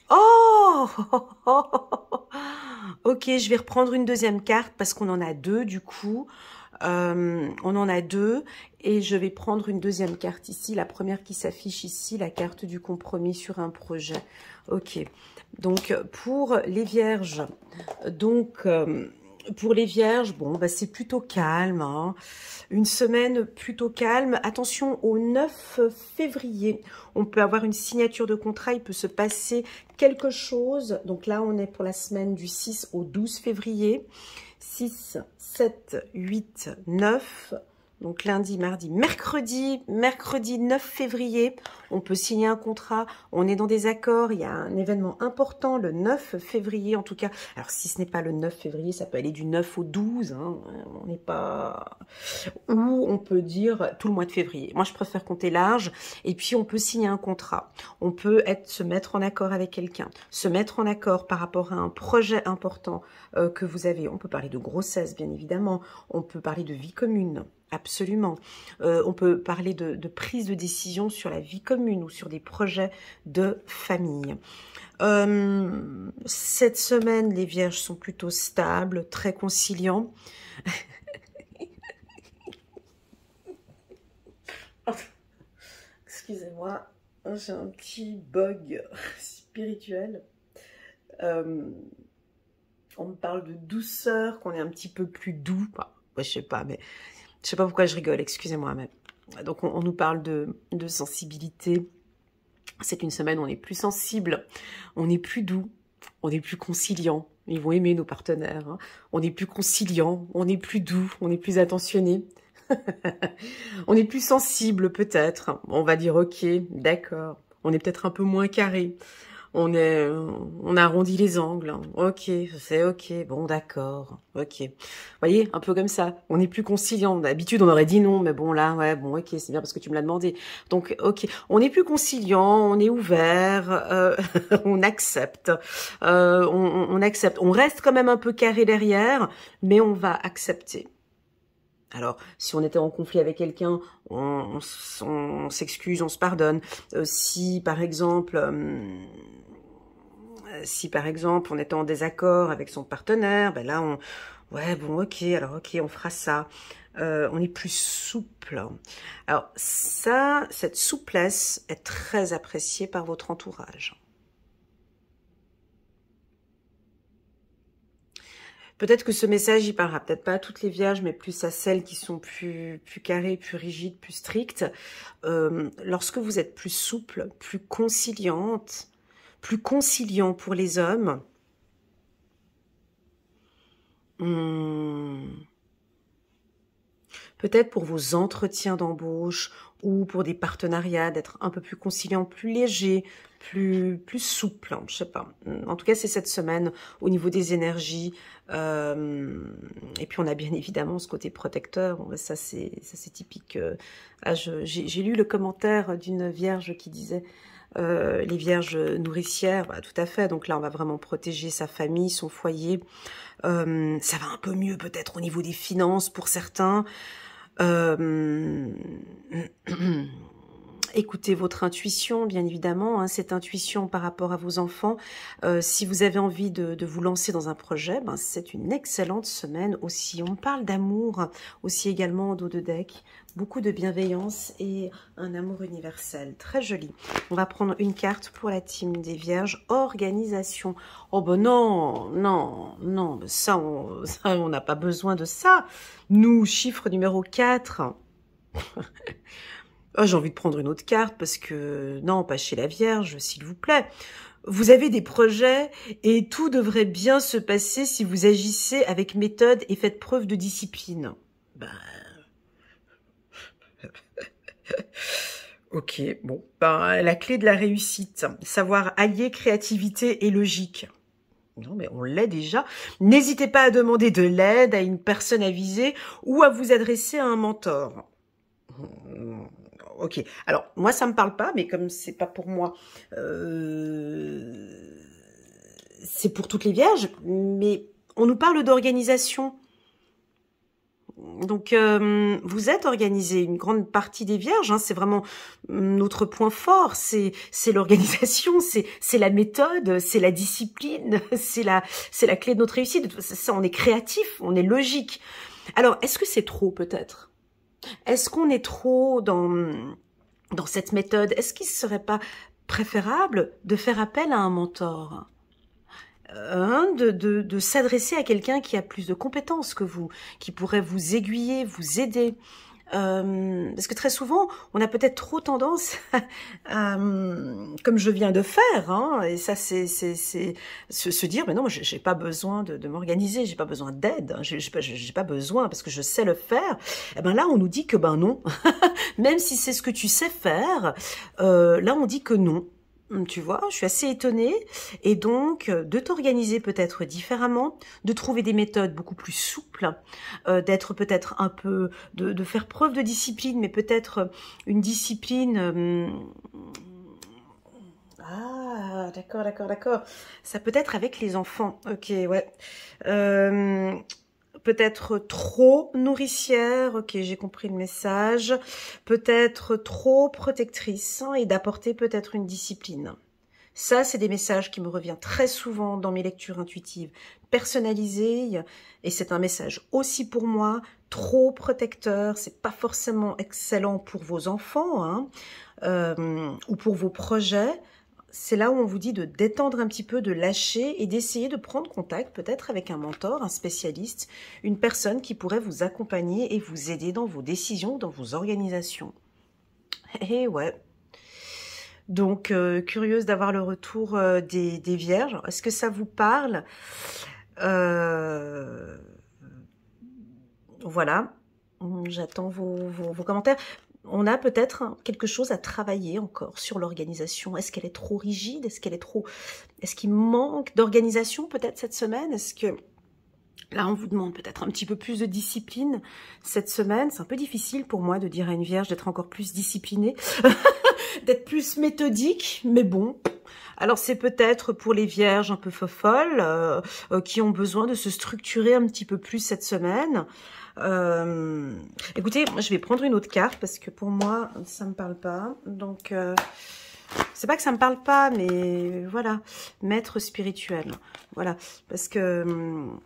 Oh, ok, je vais reprendre une deuxième carte parce qu'on en a deux du coup. On en a deux et je vais prendre une deuxième carte ici. La première qui s'affiche ici, la carte du compromis sur un projet. Ok, donc pour les vierges, pour les vierges, bon, bah, c'est plutôt calme. Hein. Une semaine plutôt calme. Attention, au 9 février, on peut avoir une signature de contrat. Il peut se passer quelque chose. Donc là, on est pour la semaine du 6 au 12 février. 6, 7, 8, 9. Donc lundi, mardi, mercredi 9 février, on peut signer un contrat, on est dans des accords, il y a un événement important le 9 février en tout cas. Alors si ce n'est pas le 9 février, ça peut aller du 9 au 12, hein, on n'est pas... Ou on peut dire tout le mois de février. Moi je préfère compter large et puis on peut signer un contrat. On peut se mettre en accord avec quelqu'un, se mettre en accord par rapport à un projet important que vous avez. On peut parler de grossesse bien évidemment, on peut parler de vie commune. Absolument. On peut parler de prise de décision sur la vie commune ou sur des projets de famille. Cette semaine, les vierges sont plutôt stables, très conciliants. Excusez-moi, j'ai un petit bug spirituel. On me parle de douceur, qu'on est un petit peu plus doux. Enfin, ouais, je sais pas, mais... Je sais pas pourquoi je rigole, excusez-moi. Mais... Donc, on nous parle de sensibilité. C'est une semaine où on est plus sensible, on est plus doux, on est plus conciliant. Ils vont aimer nos partenaires. Hein. On est plus conciliant, on est plus doux, on est plus attentionné. On est plus sensible peut-être. On va dire ok, d'accord. On est peut-être un peu moins carré. On arrondit les angles. Ok, c'est ok. Bon, d'accord. Ok. Vous voyez, un peu comme ça. On est plus conciliant. D'habitude, on aurait dit non, mais bon, là, ouais, bon, ok, c'est bien parce que tu me l'as demandé. Donc, ok. On est plus conciliant, on est ouvert, on accepte. On accepte. On reste quand même un peu carré derrière, mais on va accepter. Alors, si on était en conflit avec quelqu'un, on s'excuse, on se pardonne. Si, par exemple, on était en désaccord avec son partenaire, ben là, ouais, bon, ok, alors ok, on fera ça. On est plus souple. Alors, cette souplesse est très appréciée par votre entourage. Peut-être que ce message, il parlera peut-être pas à toutes les vierges, mais plus à celles qui sont plus carrées, plus rigides, plus strictes. Lorsque vous êtes plus souple, plus conciliante, plus conciliant pour les hommes, peut-être pour vos entretiens d'embauche ou pour des partenariats, d'être un peu plus conciliant, plus léger, plus souple, hein, je sais pas. En tout cas, c'est cette semaine au niveau des énergies. Et puis, on a bien évidemment ce côté protecteur. Bon, ça, c'est typique. J'ai lu le commentaire d'une vierge qui disait... les vierges nourricières, bah, tout à fait. Donc là, on va vraiment protéger sa famille, son foyer. Ça va un peu mieux peut-être au niveau des finances pour certains. Écoutez votre intuition, bien évidemment, hein, cette intuition par rapport à vos enfants. Si vous avez envie de vous lancer dans un projet, ben, c'est une excellente semaine aussi. On parle d'amour aussi également au dos de deck. Beaucoup de bienveillance et un amour universel. Très joli. On va prendre une carte pour la team des Vierges. Organisation. Oh ben non, non, non, ça on n'a pas besoin de ça. Nous, chiffre numéro 4. Oh, j'ai envie de prendre une autre carte parce que, non, pas chez la Vierge, s'il vous plaît. Vous avez des projets et tout devrait bien se passer si vous agissez avec méthode et faites preuve de discipline. Ben... Ok, bon. Ben, la clé de la réussite, savoir allier créativité et logique. Non, mais on l'est déjà. N'hésitez pas à demander de l'aide à une personne avisée ou à vous adresser à un mentor. Ok, alors moi ça me parle pas, mais comme c'est pas pour moi, c'est pour toutes les Vierges, mais on nous parle d'organisation. Donc vous êtes organisés, une grande partie des Vierges, hein, c'est vraiment notre point fort, c'est l'organisation, c'est la méthode, c'est la discipline, c'est la clé de notre réussite. Ça, on est créatif, on est logique. Alors, est-ce que c'est trop peut-être? Est-ce qu'on est trop dans cette méthode? Est-ce qu'il ne serait pas préférable de faire appel à un mentor, de s'adresser à quelqu'un qui a plus de compétences que vous, qui pourrait vous aiguiller, vous aider? Parce que très souvent, on a peut-être trop tendance, comme je viens de faire, hein, et ça c'est se dire, mais non, moi j'ai pas besoin de m'organiser, j'ai pas besoin d'aide, hein, j'ai pas besoin parce que je sais le faire. Et ben là, on nous dit que ben non, même si c'est ce que tu sais faire, là on dit que non. Tu vois, je suis assez étonnée. Et donc, de t'organiser peut-être différemment, de trouver des méthodes beaucoup plus souples, d'être peut-être un peu, de faire preuve de discipline, mais peut-être une discipline... Ah, d'accord, d'accord, d'accord. Ça peut être avec les enfants. Ok, ouais. Peut-être trop nourricière, ok, j'ai compris le message, peut-être trop protectrice, hein, et d'apporter peut-être une discipline. Ça, c'est des messages qui me reviennent très souvent dans mes lectures intuitives, personnalisées, et c'est un message aussi pour moi, trop protecteur, c'est pas forcément excellent pour vos enfants, hein, ou pour vos projets. C'est là où on vous dit de détendre un petit peu, de lâcher et d'essayer de prendre contact peut-être avec un mentor, un spécialiste, une personne qui pourrait vous accompagner et vous aider dans vos décisions, dans vos organisations. Eh ouais. Donc, curieuse d'avoir le retour des Vierges. Est-ce que ça vous parle? Voilà. J'attends vos commentaires. On a peut-être quelque chose à travailler encore sur l'organisation. Est-ce qu'elle est trop rigide? Est-ce qu'il manque d'organisation peut-être cette semaine? Est-ce que là on vous demande peut-être un petit peu plus de discipline cette semaine? C'est un peu difficile pour moi de dire à une Vierge d'être encore plus disciplinée, d'être plus méthodique, mais bon. Alors c'est peut-être pour les Vierges un peu folles qui ont besoin de se structurer un petit peu plus cette semaine. Écoutez, je vais prendre une autre carte parce que pour moi, ça me parle pas. Donc, c'est pas que ça me parle pas, mais voilà, maître spirituel. Voilà, parce que,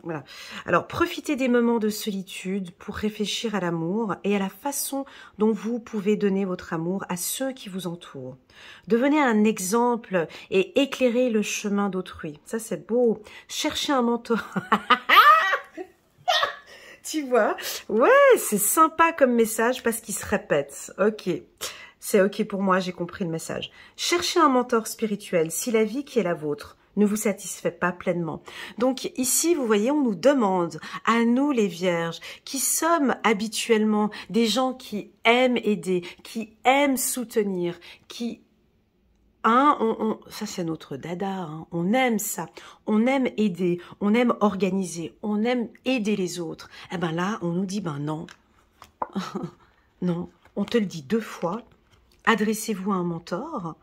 voilà. Alors, profitez des moments de solitude pour réfléchir à l'amour et à la façon dont vous pouvez donner votre amour à ceux qui vous entourent. Devenez un exemple et éclairez le chemin d'autrui. Ça, c'est beau. Cherchez un mentor. Tu vois, ouais, c'est sympa comme message parce qu'il se répète. Ok, c'est ok pour moi, j'ai compris le message. Cherchez un mentor spirituel si la vie qui est la vôtre ne vous satisfait pas pleinement. Donc ici, vous voyez, on nous demande, à nous les Vierges, qui sommes habituellement des gens qui aiment aider, qui aiment soutenir, qui... Hein, ça c'est notre dada, hein. On aime ça, on aime aider, on aime organiser, on aime aider les autres. Eh ben là, on nous dit, ben non, non, on te le dit 2 fois, adressez-vous à un mentor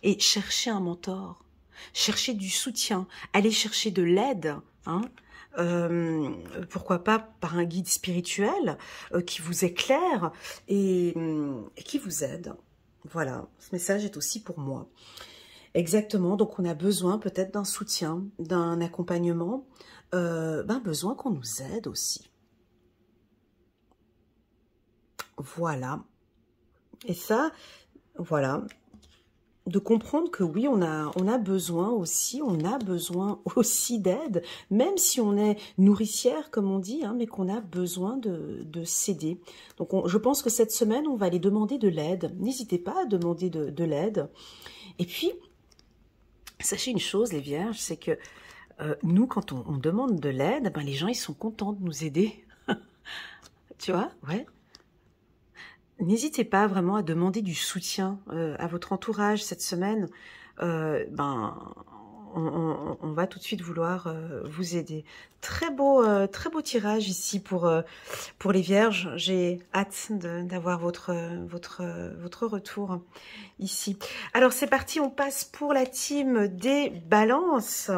et cherchez un mentor, cherchez du soutien, allez chercher de l'aide, hein. Pourquoi pas par un guide spirituel qui vous éclaire et qui vous aide. Voilà, ce message est aussi pour moi. Exactement, donc on a besoin peut-être d'un soutien, d'un accompagnement, besoin qu'on nous aide aussi. Voilà. Et ça, voilà, de comprendre que oui, on a besoin aussi d'aide, même si on est nourricière, comme on dit, hein, mais qu'on a besoin de s'aider. Donc je pense que cette semaine, on va aller demander de l'aide. N'hésitez pas à demander de l'aide. Et puis, sachez une chose, les vierges, c'est que nous, quand on demande de l'aide, les gens, ils sont contents de nous aider. Tu vois, ouais. N'hésitez pas vraiment à demander du soutien à votre entourage cette semaine. On va tout de suite vouloir vous aider. Très beau tirage ici pour les vierges. J'ai hâte d'avoir votre retour ici. Alors c'est parti, on passe pour la team des balances.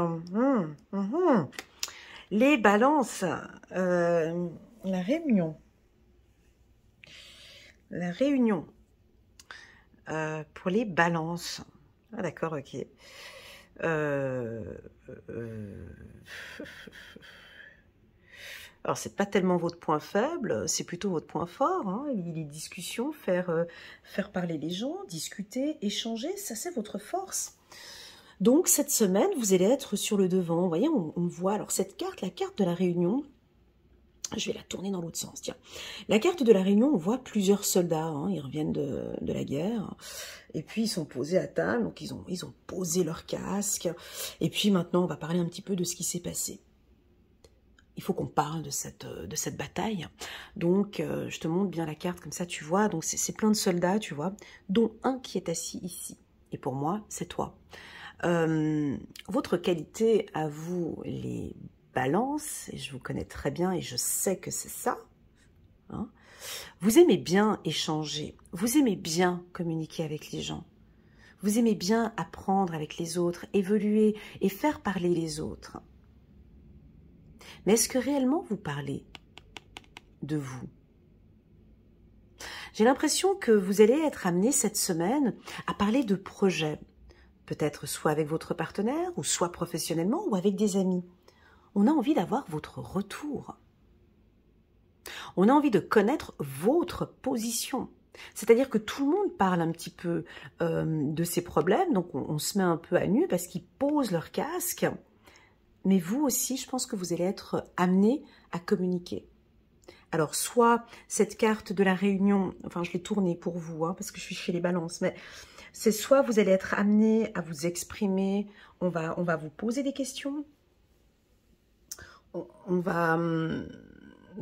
Les balances, la réunion. La réunion pour les balances. Ah d'accord, ok. Alors, c'est pas tellement votre point faible, c'est plutôt votre point fort. Hein. Les discussions, faire parler les gens, discuter, échanger, ça c'est votre force. Donc, cette semaine, vous allez être sur le devant. Vous voyez, on voit alors cette carte, la carte de la réunion. Je vais la tourner dans l'autre sens, tiens. La carte de la Réunion, on voit plusieurs soldats, hein, ils reviennent de la guerre, et puis ils sont posés à table, donc ils ont posé leur casque, et puis maintenant on va parler un petit peu de ce qui s'est passé. Il faut qu'on parle de cette bataille, donc je te montre bien la carte, comme ça tu vois, donc c'est plein de soldats, tu vois, dont un qui est assis ici, et pour moi, c'est toi. Votre qualité à vous, les balance, et je vous connais très bien et je sais que c'est ça, hein. Vous aimez bien échanger, vous aimez bien communiquer avec les gens, vous aimez bien apprendre avec les autres, évoluer et faire parler les autres. Mais est-ce que réellement vous parlez de vous? J'ai l'impression que vous allez être amené cette semaine à parler de projets, peut-être soit avec votre partenaire, ou soit professionnellement, ou avec des amis. On a envie d'avoir votre retour. On a envie de connaître votre position. C'est-à-dire que tout le monde parle un petit peu de ses problèmes, donc on se met un peu à nu parce qu'ils posent leur casque. Mais vous aussi, je pense que vous allez être amené à communiquer. Alors, soit cette carte de la réunion, enfin je l'ai tournée pour vous, hein, parce que je suis chez les balances, mais c'est soit vous allez être amené à vous exprimer, on va vous poser des questions,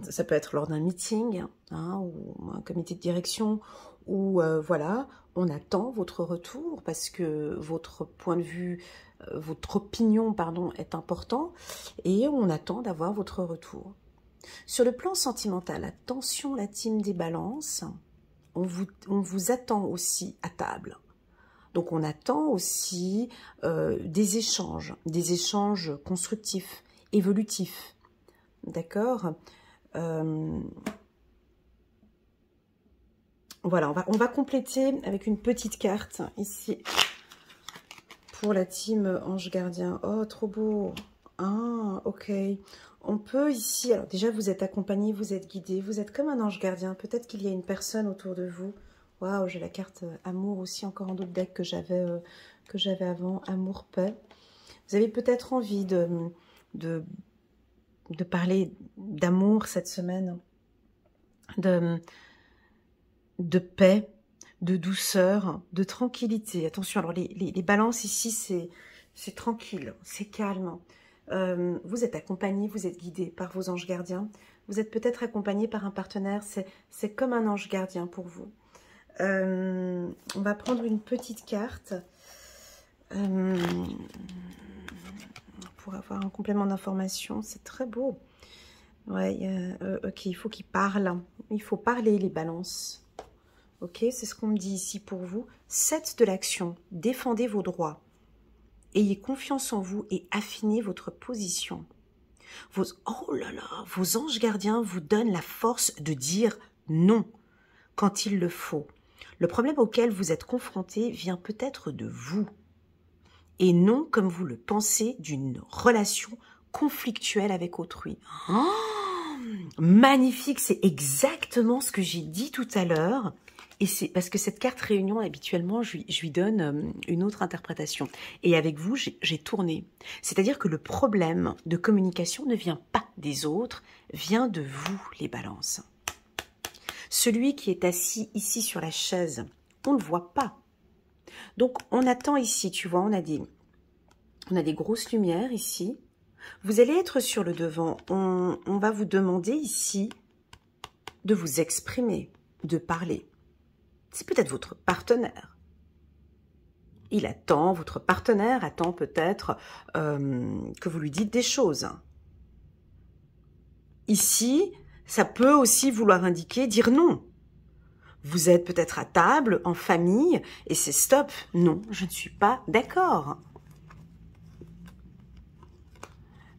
ça peut être lors d'un meeting, hein, ou un comité de direction, où voilà, on attend votre retour parce que votre point de vue, votre opinion, pardon, est important et on attend d'avoir votre retour. Sur le plan sentimental, attention la team des balances, on vous attend aussi à table. Donc on attend aussi des échanges constructifs, évolutifs. D'accord? Voilà, on va compléter avec une petite carte ici pour la team Ange Gardien. Oh, trop beau. Ah, ok. On peut ici, alors déjà vous êtes accompagné, vous êtes guidé, vous êtes comme un ange gardien. Peut-être qu'il y a une personne autour de vous. Waouh, j'ai la carte amour aussi, encore un autre deck que j'avais avant, amour, paix. Vous avez peut-être envie de parler d'amour cette semaine, de paix, de douceur, de tranquillité. Attention, alors les balances ici, c'est tranquille, c'est calme. Vous êtes accompagné, vous êtes guidé par vos anges gardiens. Vous êtes peut-être accompagné par un partenaire, c'est comme un ange gardien pour vous. On va prendre une petite carte pour avoir un complément d'information. C'est très beau. Ouais, ok, il faut qu'il parle. Il faut parler, les balances. Ok, c'est ce qu'on me dit ici pour vous. 7 de l'action. Défendez vos droits. Ayez confiance en vous et affinez votre position. Oh là là, vos anges gardiens vous donnent la force de dire non quand il le faut. Le problème auquel vous êtes confronté vient peut-être de vous et non, comme vous le pensez, d'une relation conflictuelle avec autrui. Oh, magnifique, c'est exactement ce que j'ai dit tout à l'heure. Et c'est parce que cette carte réunion, habituellement, je lui donne une autre interprétation. Et avec vous, j'ai tourné. C'est-à-dire que le problème de communication ne vient pas des autres, vient de vous, les balances. Celui qui est assis ici sur la chaise, on ne le voit pas. Donc, on attend ici, tu vois, on a des grosses lumières ici. Vous allez être sur le devant. On va vous demander ici de vous exprimer, de parler. C'est peut-être votre partenaire. Il attend, votre partenaire attend peut-être que vous lui dites des choses. Ici, ça peut aussi vouloir indiquer dire non. Vous êtes peut-être à table, en famille, et c'est stop. Non, je ne suis pas d'accord.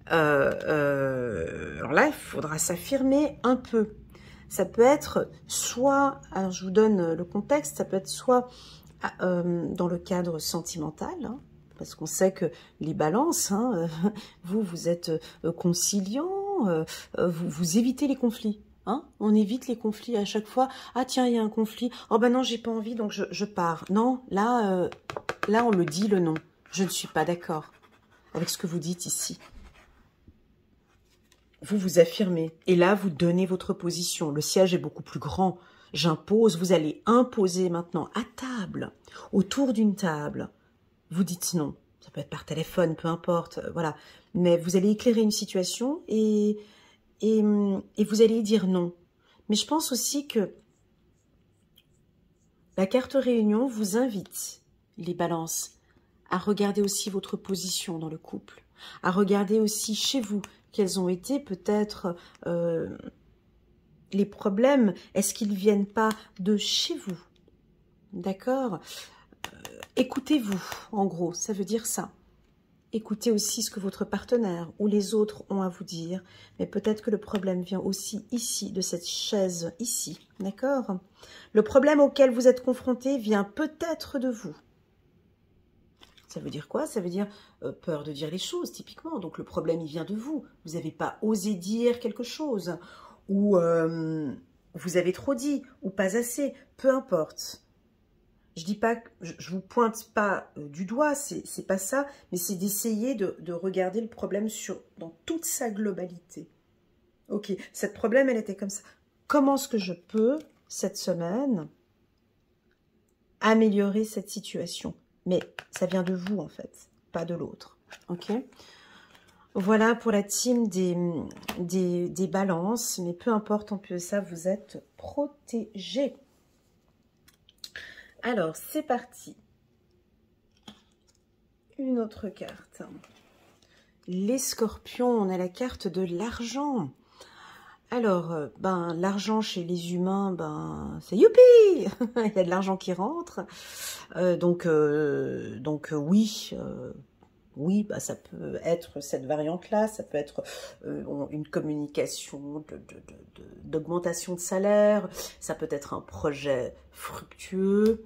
Alors là, il faudra s'affirmer un peu. Ça peut être soit, alors je vous donne le contexte, ça peut être soit dans le cadre sentimental, hein, parce qu'on sait que les balances, hein, vous êtes conciliant, vous évitez les conflits. Hein, on évite les conflits à chaque fois. Ah tiens, il y a un conflit. Oh ben non, j'ai pas envie, donc je pars. Non, là, là on le dit le non. Je ne suis pas d'accord avec ce que vous dites ici. Vous vous affirmez. Et là, vous donnez votre position. Le siège est beaucoup plus grand. J'impose. Vous allez imposer maintenant à table, autour d'une table. Vous dites non. Ça peut être par téléphone, peu importe. Voilà. Mais vous allez éclairer une situation et vous allez dire non. Mais je pense aussi que la carte réunion vous invite, les balances, à regarder aussi votre position dans le couple, à regarder aussi chez vous quels ont été peut-être les problèmes. Est-ce qu'ils ne viennent pas de chez vous? D'accord? Écoutez-vous, en gros, ça veut dire ça. Écoutez aussi ce que votre partenaire ou les autres ont à vous dire, mais peut-être que le problème vient aussi ici, de cette chaise ici, d'accord? Le problème auquel vous êtes confronté vient peut-être de vous. Ça veut dire quoi? Ça veut dire peur de dire les choses, typiquement. Donc le problème, il vient de vous. Vous n'avez pas osé dire quelque chose, ou vous avez trop dit, ou pas assez, peu importe. Je dis pas, je vous pointe pas du doigt, c'est pas ça, mais c'est d'essayer de regarder le problème dans toute sa globalité. Ok, cette problème, elle était comme ça. Comment est-ce que je peux, cette semaine, améliorer cette situation? Mais ça vient de vous, en fait, pas de l'autre. Ok? Voilà pour la team des balances, mais peu importe, en plus de ça, vous êtes protégés. Alors, c'est parti. Une autre carte. Les scorpions, on a la carte de l'argent. Alors, ben, l'argent chez les humains, ben, c'est youpi. Il y a de l'argent qui rentre. Donc oui, oui, bah, ça peut être cette variante-là, ça peut être une communication d'augmentation de salaire, ça peut être un projet fructueux,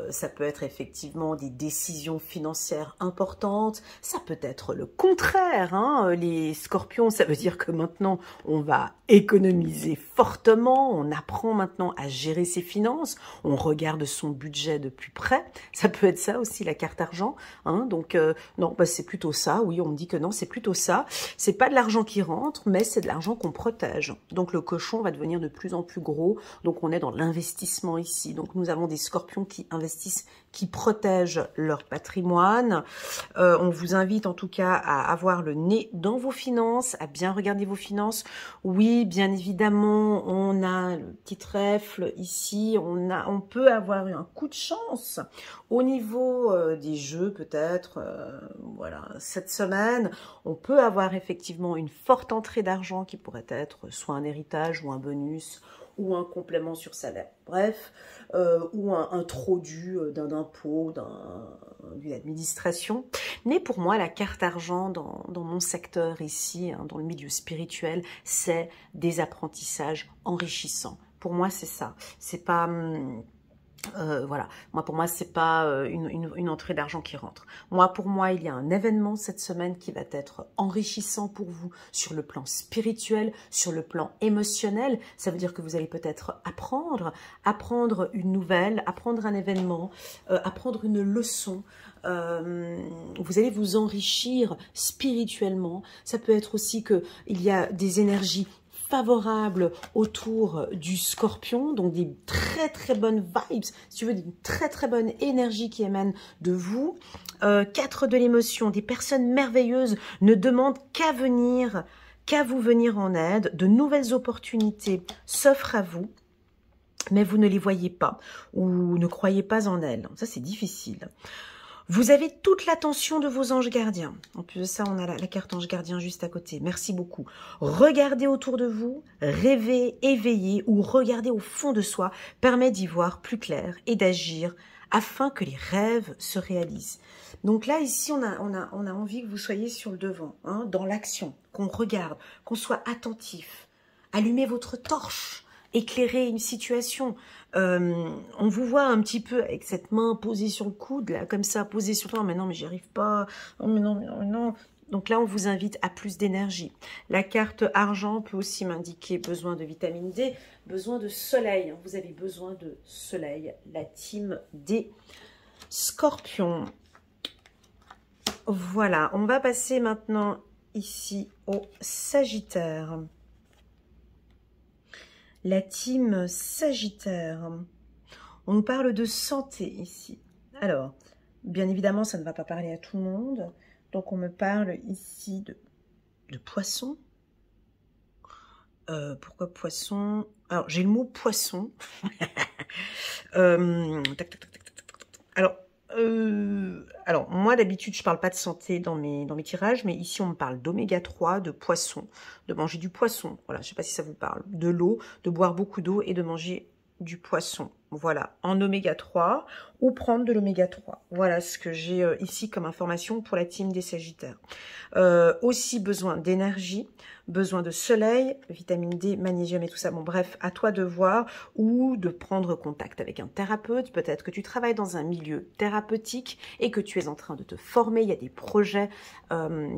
ça peut être effectivement des décisions financières importantes, ça peut être le contraire, hein, les scorpions, ça veut dire que maintenant on va économiser fortement, on apprend maintenant à gérer ses finances, on regarde son budget de plus près, ça peut être ça aussi la carte argent, hein, donc non, bah, c'est plutôt ça, oui, on me dit que non, c'est plutôt ça, c'est pas de l'argent qui rentre, mais c'est de l'argent qu'on protège, donc le cochon va devenir de plus en plus gros, donc on est dans l'investissement ici, donc nous avons des scorpions qui investissent, qui protègent leur patrimoine. On vous invite en tout cas à avoir le nez dans vos finances, à bien regarder vos finances. Oui, bien évidemment, on a le petit trèfle ici, on peut avoir un coup de chance au niveau des jeux peut-être. Voilà, cette semaine, on peut avoir effectivement une forte entrée d'argent qui pourrait être soit un héritage ou un bonus, ou un complément sur salaire, bref, ou un trop dû d'un impôt, d'une administration. Mais pour moi, la carte argent dans mon secteur ici, hein, dans le milieu spirituel, c'est des apprentissages enrichissants. Pour moi, c'est ça. C'est pas Voilà, moi pour moi c'est pas une entrée d'argent qui rentre. Pour moi il y a un événement cette semaine qui va être enrichissant pour vous sur le plan spirituel, sur le plan émotionnel. Ça veut dire que vous allez peut-être apprendre une nouvelle, apprendre un événement, apprendre une leçon. Vous allez vous enrichir spirituellement. Ça peut être aussi que il y a des énergies favorable autour du Scorpion, donc des très bonnes vibes, si tu veux, une très bonne énergie qui émane de vous. 4 de l'émotion, des personnes merveilleuses ne demandent qu'à vous venir en aide, de nouvelles opportunités s'offrent à vous, mais vous ne les voyez pas ou ne croyez pas en elles. Ça, c'est difficile. Vous avez toute l'attention de vos anges gardiens. En plus de ça, on a la carte ange gardien juste à côté. Merci beaucoup. Regardez autour de vous, rêvez, éveillez ou regardez au fond de soi permet d'y voir plus clair et d'agir afin que les rêves se réalisent. Donc là, ici, on a envie que vous soyez sur le devant, hein, dans l'action, qu'on regarde, qu'on soit attentif. Allumez votre torche, éclairez une situation. On vous voit un petit peu avec cette main posée sur le coude, là, comme ça, posée sur toi. Mais non, mais j'y arrive pas. Oh, mais non, mais non, mais non. Donc là, on vous invite à plus d'énergie. La carte argent peut aussi m'indiquer besoin de vitamine D, besoin de soleil. Vous avez besoin de soleil, la team des scorpions. Voilà, on va passer maintenant ici au Sagittaire. La team Sagittaire. On nous parle de santé ici. Alors, bien évidemment, ça ne va pas parler à tout le monde. Donc, on me parle ici de poisson. Pourquoi poisson? Alors, j'ai le mot poisson. Alors, moi, d'habitude, je ne parle pas de santé dans mes tirages, mais ici, on me parle d'oméga 3, de poisson, de manger du poisson. Voilà, je ne sais pas si ça vous parle. De l'eau, de boire beaucoup d'eau et de manger du poisson. Voilà, en oméga 3 ou prendre de l'oméga 3. Voilà ce que j'ai ici comme information pour la team des Sagittaires. Aussi besoin d'énergie, besoin de soleil, vitamine D, magnésium et tout ça. Bon, bref, à toi de voir ou de prendre contact avec un thérapeute. Peut-être que tu travailles dans un milieu thérapeutique et que tu es en train de te former. Il y a des projets,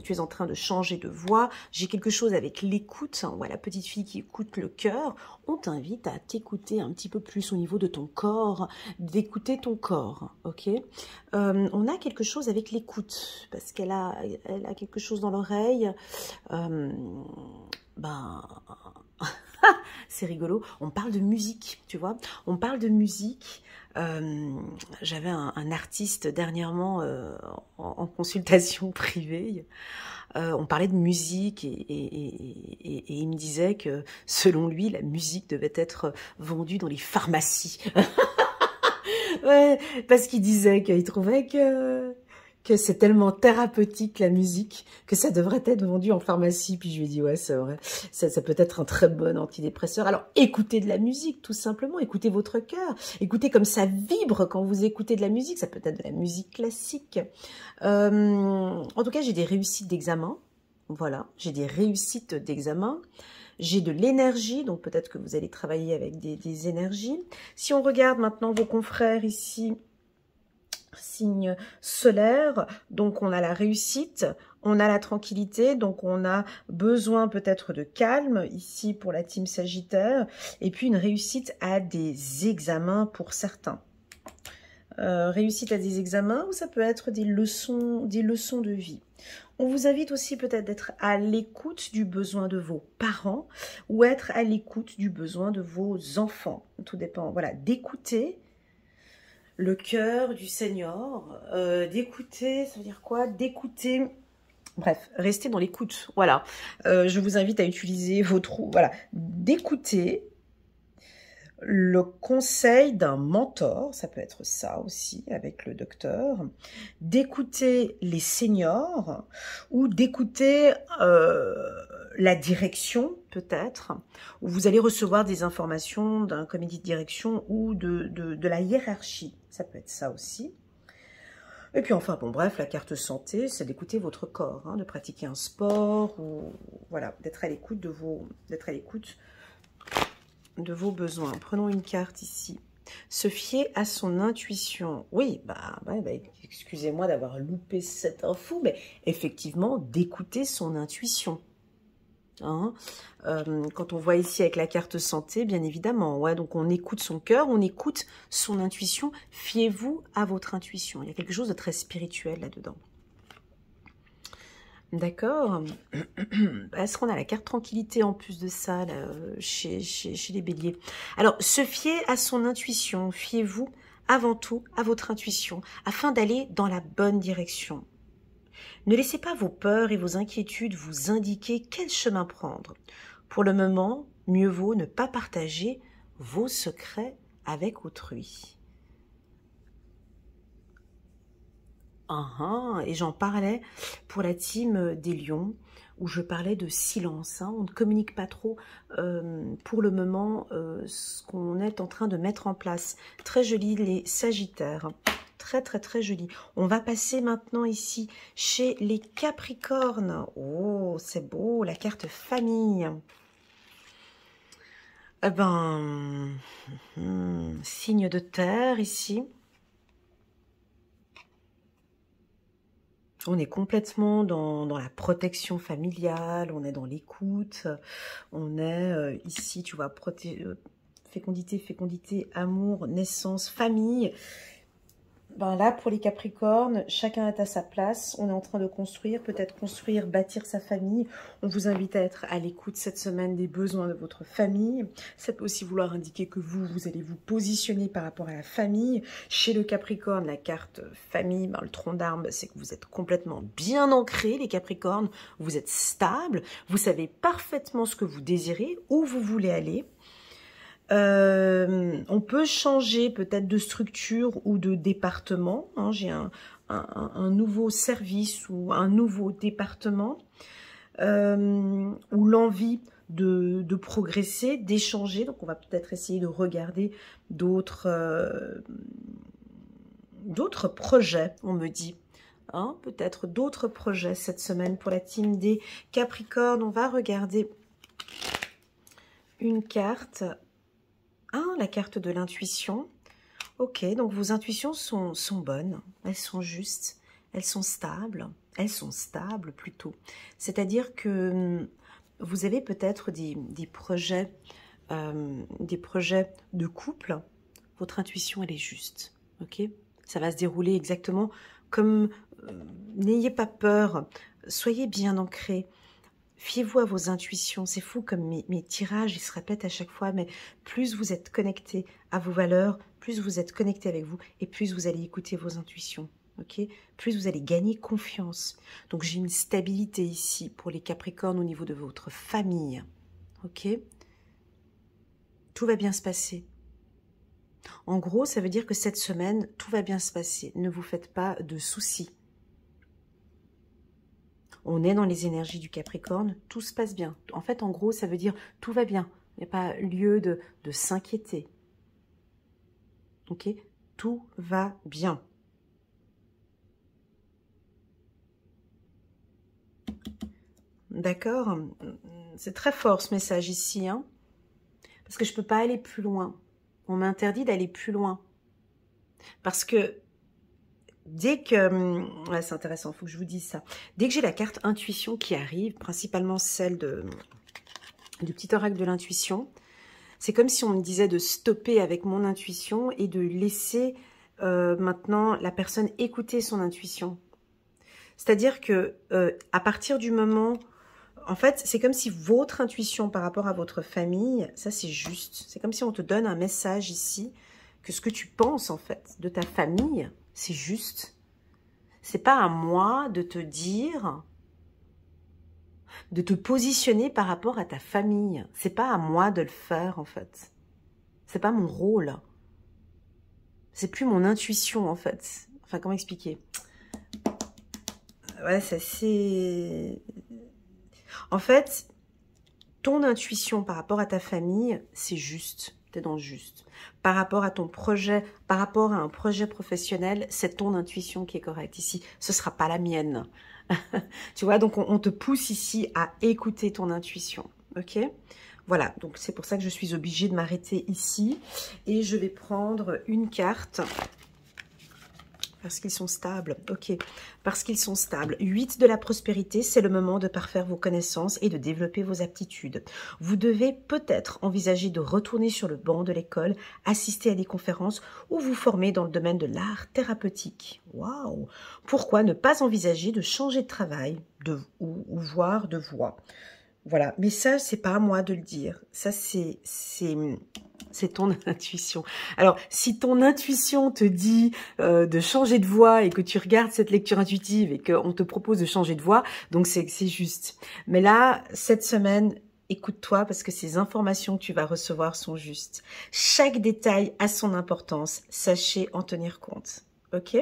tu es en train de changer de voie. J'ai quelque chose avec l'écoute. Hein, ouais, la petite fille qui écoute le cœur. On t'invite à t'écouter un petit peu plus au niveau de ton corps, d'écouter ton corps, ok. On a quelque chose avec l'écoute, parce qu'elle a quelque chose dans l'oreille. C'est rigolo, on parle de musique, tu vois, on parle de musique. J'avais un artiste dernièrement en consultation privée. On parlait de musique et il me disait que selon lui, la musique devait être vendue dans les pharmacies. Ouais, parce qu'il disait qu'il trouvait que c'est tellement thérapeutique la musique que ça devrait être vendu en pharmacie. Puis je lui ai dit ouais, c'est vrai, ça peut être un très bon antidépresseur. Alors écoutez de la musique tout simplement, écoutez votre cœur, écoutez comme ça vibre quand vous écoutez de la musique. Ça peut être de la musique classique. En tout cas, j'ai des réussites d'examen. Voilà, j'ai des réussites d'examen. J'ai de l'énergie, donc peut-être que vous allez travailler avec des énergies. Si on regarde maintenant vos confrères ici, signe solaire, donc on a la réussite, on a la tranquillité, donc on a besoin peut-être de calme ici pour la team Sagittaire, et puis une réussite à des examens pour certains. Réussite à des examens ou ça peut être des leçons de vie. On vous invite aussi peut-être d'être à l'écoute du besoin de vos parents ou être à l'écoute du besoin de vos enfants. Tout dépend, voilà, d'écouter le cœur du Seigneur, d'écouter, ça veut dire quoi? D'écouter, bref, restez dans l'écoute, voilà. Je vous invite à utiliser votre, voilà, d'écouter le conseil d'un mentor, ça peut être ça aussi avec le docteur, d'écouter les seniors ou d'écouter la direction peut-être, où vous allez recevoir des informations d'un comité de direction ou de la hiérarchie, ça peut être ça aussi. Et puis enfin, bon bref, la carte santé, c'est d'écouter votre corps, hein, de pratiquer un sport ou voilà, d'être à l'écoute de vos besoins. Prenons une carte ici Se fier à son intuition. Oui, excusez-moi d'avoir loupé cette info, mais effectivement, d'écouter son intuition. Hein, quand on voit ici avec la carte santé, bien évidemment, ouais, donc on écoute son cœur, on écoute son intuition. Fiez-vous à votre intuition. Il y a quelque chose de très spirituel là-dedans. D'accord. Est-ce qu'on a la carte tranquillité en plus de ça là, chez les béliers? Alors, se fier à son intuition. Fiez-vous avant tout à votre intuition afin d'aller dans la bonne direction. Ne laissez pas vos peurs et vos inquiétudes vous indiquer quel chemin prendre. Pour le moment, mieux vaut ne pas partager vos secrets avec autrui. Et j'en parlais pour la team des lions, où je parlais de silence. On ne communique pas trop pour le moment ce qu'on est en train de mettre en place. Très joli les sagittaires. Très très très joli. On va passer maintenant ici chez les capricornes. Oh, c'est beau, la carte famille. Signe de terre ici. On est complètement dans la protection familiale, on est dans l'écoute, on est ici, tu vois, fécondité, amour, naissance, famille. Là, pour les Capricornes, chacun est à sa place. On est en train de construire, peut-être construire, bâtir sa famille. On vous invite à être à l'écoute cette semaine des besoins de votre famille. Ça peut aussi vouloir indiquer que vous allez vous positionner par rapport à la famille. Chez le Capricorne, la carte famille, le tronc d'arbre, c'est que vous êtes complètement bien ancrés, les Capricornes. Vous êtes stable, vous savez parfaitement ce que vous désirez, où vous voulez aller. On peut changer peut-être de structure ou de département. J'ai un nouveau service ou un nouveau département ou l'envie de progresser, d'échanger. Donc on va peut-être essayer de regarder d'autres projets, on me dit. Peut-être d'autres projets cette semaine pour la team des Capricornes. On va regarder une carte. La carte de l'intuition. Ok, donc vos intuitions sont bonnes, elles sont justes, elles sont stables plutôt. C'est-à-dire que vous avez peut-être des projets de couple, votre intuition elle est juste, ok? Ça va se dérouler exactement comme, n'ayez pas peur, soyez bien ancrés. Fiez-vous à vos intuitions. C'est fou comme mes tirages, ils se répètent à chaque fois, mais plus vous êtes connecté à vos valeurs, plus vous êtes connecté avec vous, et plus vous allez écouter vos intuitions. Okay, plus vous allez gagner confiance. Donc j'ai une stabilité ici pour les Capricornes au niveau de votre famille. Ok, tout va bien se passer. En gros, ça veut dire que cette semaine, tout va bien se passer. Ne vous faites pas de soucis. On est dans les énergies du Capricorne, tout se passe bien. En fait, en gros, ça veut dire tout va bien. Il n'y a pas lieu de s'inquiéter. Ok, tout va bien. D'accord? C'est très fort ce message ici, parce que je ne peux pas aller plus loin. On m'interdit d'aller plus loin. Parce que dès que... Ouais, c'est intéressant, il faut que je vous dise ça. Dès que j'ai la carte intuition qui arrive, principalement celle du petit oracle de l'intuition, c'est comme si on me disait de stopper avec mon intuition et de laisser maintenant la personne écouter son intuition. C'est-à-dire que à partir du moment... En fait, c'est comme si votre intuition par rapport à votre famille, ça c'est juste. C'est comme si on te donne un message ici, que ce que tu penses en fait de ta famille, c'est juste. C'est pas à moi de te dire, de te positionner par rapport à ta famille. C'est pas à moi de le faire en fait. C'est pas mon rôle. C'est plus mon intuition en fait. Enfin, comment expliquer? Ouais, ça c'est... En fait, ton intuition par rapport à ta famille, c'est juste. Tu es dans le juste. Par rapport à ton projet, par rapport à un projet professionnel, c'est ton intuition qui est correcte ici. Ce ne sera pas la mienne. Tu vois, donc on te pousse ici à écouter ton intuition. Ok? Voilà, donc c'est pour ça que je suis obligée de m'arrêter ici. Et je vais prendre une carte. Parce qu'ils sont stables, ok. Parce qu'ils sont stables. 8 de la prospérité, c'est le moment de parfaire vos connaissances et de développer vos aptitudes. Vous devez peut-être envisager de retourner sur le banc de l'école, assister à des conférences ou vous former dans le domaine de l'art thérapeutique. Waouh! Pourquoi ne pas envisager de changer de travail ou voire de voie? Voilà, mais ça, c'est pas à moi de le dire. Ça, c'est ton intuition. Alors, si ton intuition te dit de changer de voie et que tu regardes cette lecture intuitive et qu'on te propose de changer de voie, donc c'est juste. Mais là, cette semaine, écoute-toi parce que ces informations que tu vas recevoir sont justes. Chaque détail a son importance. Sachez en tenir compte. Ok ?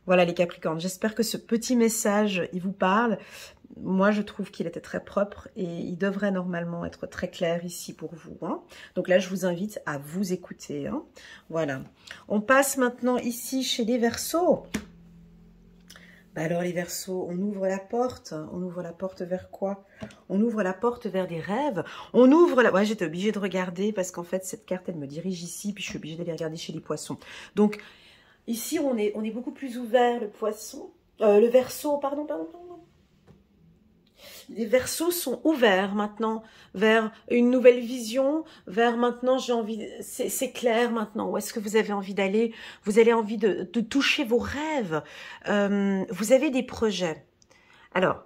Voilà les Capricornes, j'espère que ce petit message, il vous parle. Moi, je trouve qu'il était très propre et il devrait normalement être très clair ici pour vous. Hein. Donc là, je vous invite à vous écouter. Hein. Voilà. On passe maintenant ici chez les Verseaux. Bah alors les Verseaux, on ouvre la porte. On ouvre la porte vers quoi? On ouvre la porte vers des rêves. On ouvre la... Ouais, j'étais obligée de regarder parce qu'en fait, cette carte, elle me dirige ici. Puis je suis obligée d'aller regarder chez les Poissons. Donc, ici, on est beaucoup plus ouvert, le Poisson. Le Verseau, pardon. Les Verseaux sont ouverts maintenant vers une nouvelle vision, vers maintenant j'ai envie, c'est clair maintenant, où est-ce que vous avez envie d'aller, vous avez envie de toucher vos rêves, vous avez des projets. Alors,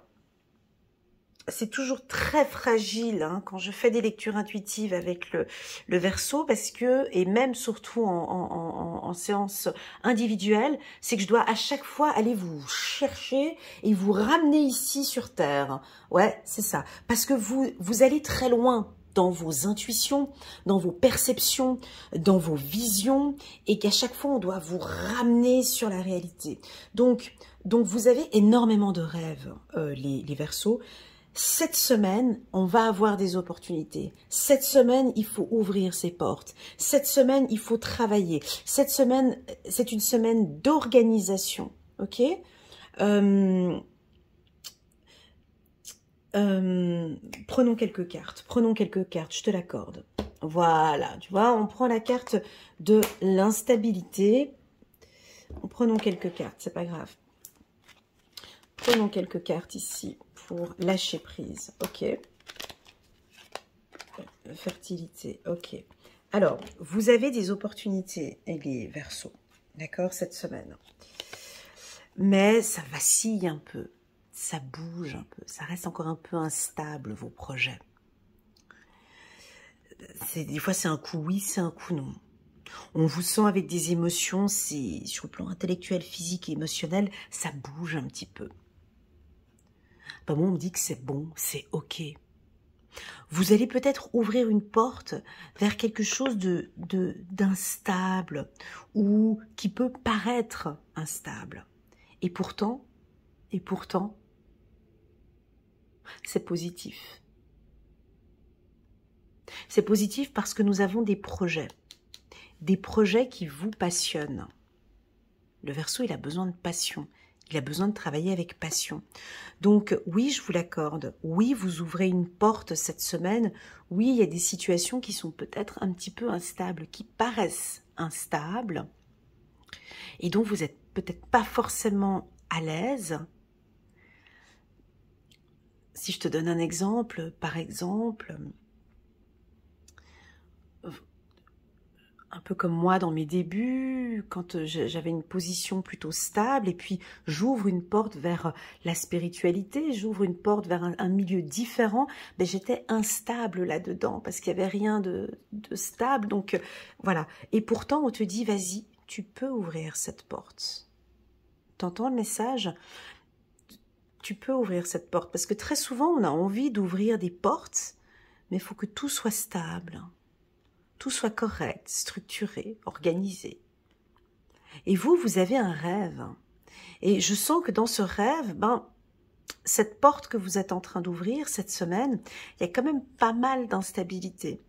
c'est toujours très fragile hein, quand je fais des lectures intuitives avec le Verseau parce que, et même surtout en séance individuelle, c'est que je dois à chaque fois aller vous chercher et vous ramener ici sur Terre. Ouais, c'est ça. Parce que vous allez très loin dans vos intuitions, dans vos perceptions, dans vos visions et qu'à chaque fois, on doit vous ramener sur la réalité. Donc vous avez énormément de rêves, les Verseaux. Cette semaine, on va avoir des opportunités. Cette semaine, il faut ouvrir ses portes. Cette semaine, il faut travailler. Cette semaine, c'est une semaine d'organisation. Ok prenons quelques cartes. Je te l'accorde. Voilà, tu vois, on prend la carte de l'instabilité. Prenons quelques cartes, c'est pas grave. Prenons quelques cartes ici pour lâcher prise. Ok. Fertilité. Ok. Alors, vous avez des opportunités, les Verseaux. D'accord, cette semaine. Mais ça vacille un peu. Ça bouge un peu. Ça reste encore un peu instable, vos projets. Des fois, c'est un coup oui, c'est un coup non. On vous sent avec des émotions. C'est sur le plan intellectuel, physique et émotionnel, ça bouge un petit peu. Ben moi, on me dit que c'est bon, c'est ok. Vous allez peut-être ouvrir une porte vers quelque chose d'instable ou qui peut paraître instable. Et pourtant, c'est positif. C'est positif parce que nous avons des projets qui vous passionnent. Le Verseau, il a besoin de passion. Il a besoin de travailler avec passion. Donc, oui, je vous l'accorde. Oui, vous ouvrez une porte cette semaine. Oui, il y a des situations qui sont peut-être un petit peu instables, qui paraissent instables et dont vous n'êtes peut-être pas forcément à l'aise. Si je te donne un exemple, par exemple, un peu comme moi dans mes débuts, quand j'avais une position plutôt stable, et puis j'ouvre une porte vers la spiritualité, j'ouvre une porte vers un milieu différent, ben j'étais instable là-dedans, parce qu'il n'y avait rien de stable, donc voilà. Et pourtant, on te dit, vas-y, tu peux ouvrir cette porte. T'entends le message? Tu peux ouvrir cette porte, parce que très souvent, on a envie d'ouvrir des portes, mais il faut que tout soit stable. Tout soit correct, structuré, organisé. Et vous avez un rêve. Et je sens que dans ce rêve, cette porte que vous êtes en train d'ouvrir cette semaine, il y a quand même pas mal d'instabilité.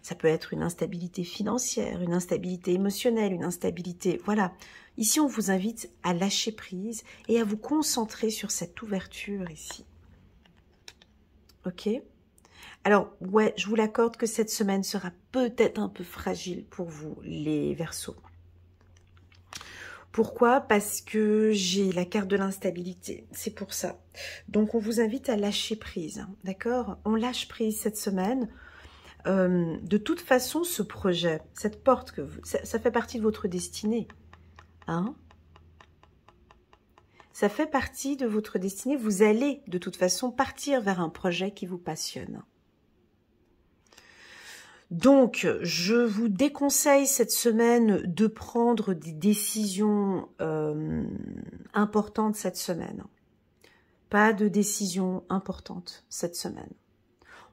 Ça peut être une instabilité financière, une instabilité émotionnelle, une instabilité... Voilà. Ici, on vous invite à lâcher prise et à vous concentrer sur cette ouverture ici. Ok ? Alors, ouais, je vous l'accorde que cette semaine sera peut-être un peu fragile pour vous, les Verseaux. Pourquoi? Parce que j'ai la carte de l'instabilité, c'est pour ça. Donc, on vous invite à lâcher prise, hein, d'accord? On lâche prise cette semaine. De toute façon, ce projet, cette porte, ça fait partie de votre destinée. Hein? Ça fait partie de votre destinée. Vous allez, de toute façon, partir vers un projet qui vous passionne. Donc, je vous déconseille cette semaine de prendre des décisions importantes cette semaine. Pas de décision importante cette semaine.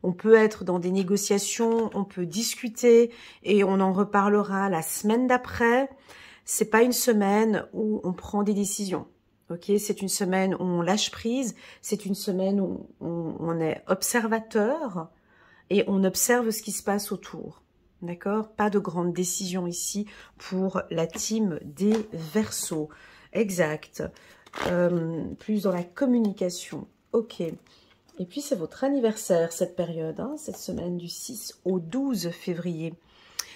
On peut être dans des négociations, on peut discuter et on en reparlera la semaine d'après. C'est pas une semaine où on prend des décisions. Ok, c'est une semaine où on lâche prise. C'est une semaine où on est observateur. Et on observe ce qui se passe autour, d'accord? Pas de grandes décisions ici pour la team des Verseaux. Exact. Plus dans la communication. Ok. Et puis, c'est votre anniversaire, cette période, hein, cette semaine du 6 au 12 février.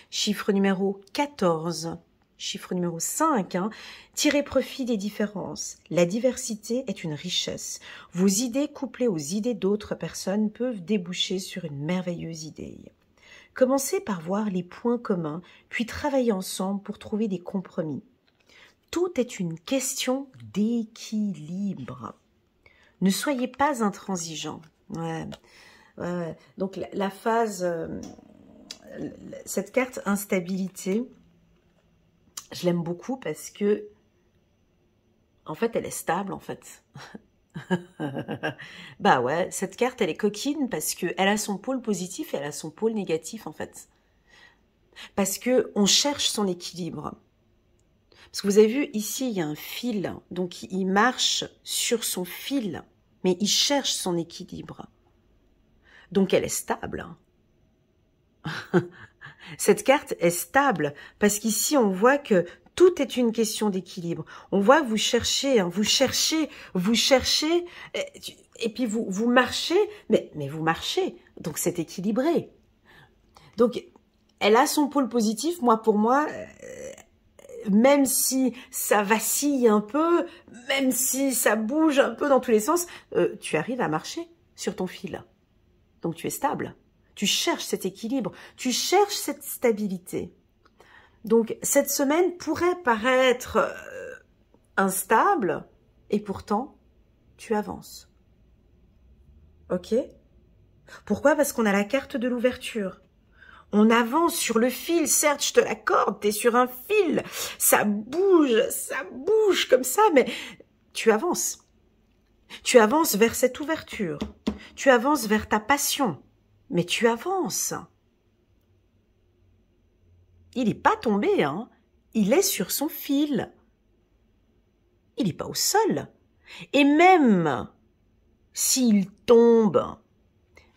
Chiffre numéro 14. Chiffre numéro 5, hein, tirez profit des différences. La diversité est une richesse. Vos idées couplées aux idées d'autres personnes peuvent déboucher sur une merveilleuse idée. Commencez par voir les points communs, puis travaillez ensemble pour trouver des compromis. Tout est une question d'équilibre. Ne soyez pas intransigeants. Ouais. Donc la phase, cette carte instabilité, je l'aime beaucoup parce que, en fait, elle est stable, en fait. Bah ouais, cette carte, elle est coquine parce qu'elle a son pôle positif et elle a son pôle négatif, en fait. Parce que on cherche son équilibre. Parce que vous avez vu, ici, il y a un fil. Donc, il marche sur son fil, mais il cherche son équilibre. Donc, elle est stable. Cette carte est stable parce qu'ici, on voit que tout est une question d'équilibre. On voit que vous cherchez, hein, vous cherchez, et puis vous marchez, mais vous marchez, donc c'est équilibré. Donc, elle a son pôle positif. Moi, pour moi, même si ça vacille un peu, même si ça bouge un peu dans tous les sens, tu arrives à marcher sur ton fil. Donc, tu es stable. Tu cherches cet équilibre, tu cherches cette stabilité. Donc, cette semaine pourrait paraître instable, et pourtant, tu avances. Ok? Pourquoi? Parce qu'on a la carte de l'ouverture. On avance sur le fil, certes, je te l'accorde, t'es sur un fil, ça bouge comme ça, mais tu avances. Tu avances vers cette ouverture, tu avances vers ta passion, mais tu avances. Il n'est pas tombé, hein. Il est sur son fil. Il n'est pas au sol. Et même s'il tombe,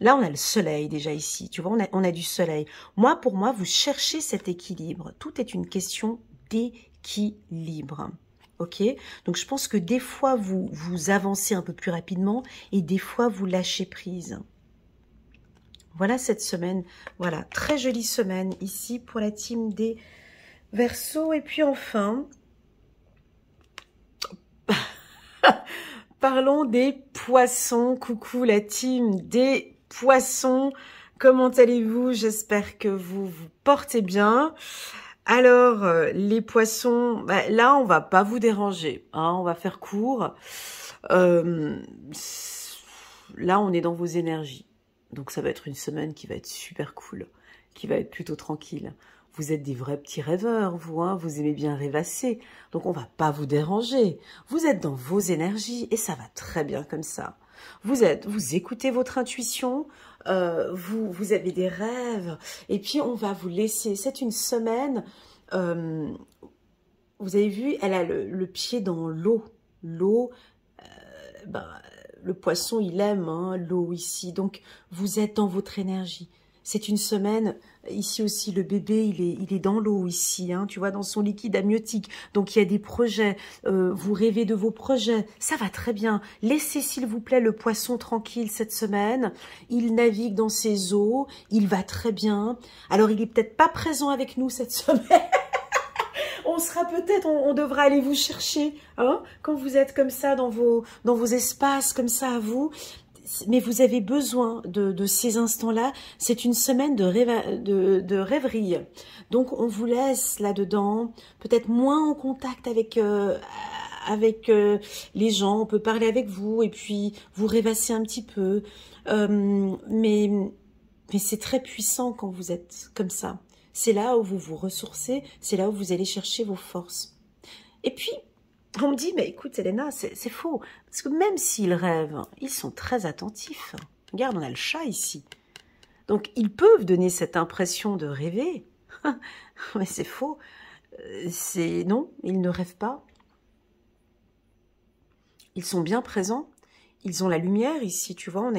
là on a le soleil déjà ici, tu vois, on a du soleil. Moi, pour moi, vous cherchez cet équilibre. Tout est une question d'équilibre. Ok? Donc je pense que des fois vous avancez un peu plus rapidement et des fois vous lâchez prise. Voilà cette semaine, voilà, très jolie semaine ici pour la team des Verseaux. Et puis enfin, parlons des Poissons. Coucou la team des Poissons, comment allez-vous? J'espère que vous vous portez bien. Alors, les Poissons, bah, là, on va pas vous déranger, hein, on va faire court. Là, on est dans vos énergies. Donc, ça va être une semaine qui va être super cool, qui va être plutôt tranquille. Vous êtes des vrais petits rêveurs, vous, hein, vous aimez bien rêvasser. Donc, on va pas vous déranger. Vous êtes dans vos énergies et ça va très bien comme ça. Vous écoutez votre intuition, vous avez des rêves et puis on va vous laisser. C'est une semaine, vous avez vu, elle a le pied dans l'eau. L'eau, ben, le poisson, il aime hein, l'eau ici. Donc, vous êtes dans votre énergie. C'est une semaine, ici aussi le bébé il est dans l'eau ici, hein, tu vois, dans son liquide amniotique. Donc il y a des projets, vous rêvez de vos projets, ça va très bien. Laissez s'il vous plaît le poisson tranquille cette semaine. Il navigue dans ses eaux, il va très bien. Alors il est peut-être pas présent avec nous cette semaine. On sera peut-être, on devra aller vous chercher, hein, quand vous êtes comme ça dans vos espaces comme ça à vous. Mais vous avez besoin de ces instants-là. C'est une semaine de rêverie. Donc, on vous laisse là-dedans, peut-être moins en contact avec les gens. On peut parler avec vous et puis vous rêvasser un petit peu. Mais c'est très puissant quand vous êtes comme ça. C'est là où vous vous ressourcez, c'est là où vous allez chercher vos forces. Et puis, on me dit, mais écoute, Elena, c'est faux. Parce que même s'ils rêvent, ils sont très attentifs. Regarde, on a le chat ici. Donc, ils peuvent donner cette impression de rêver. Mais c'est faux. Non, ils ne rêvent pas. Ils sont bien présents. Ils ont la lumière ici, tu vois.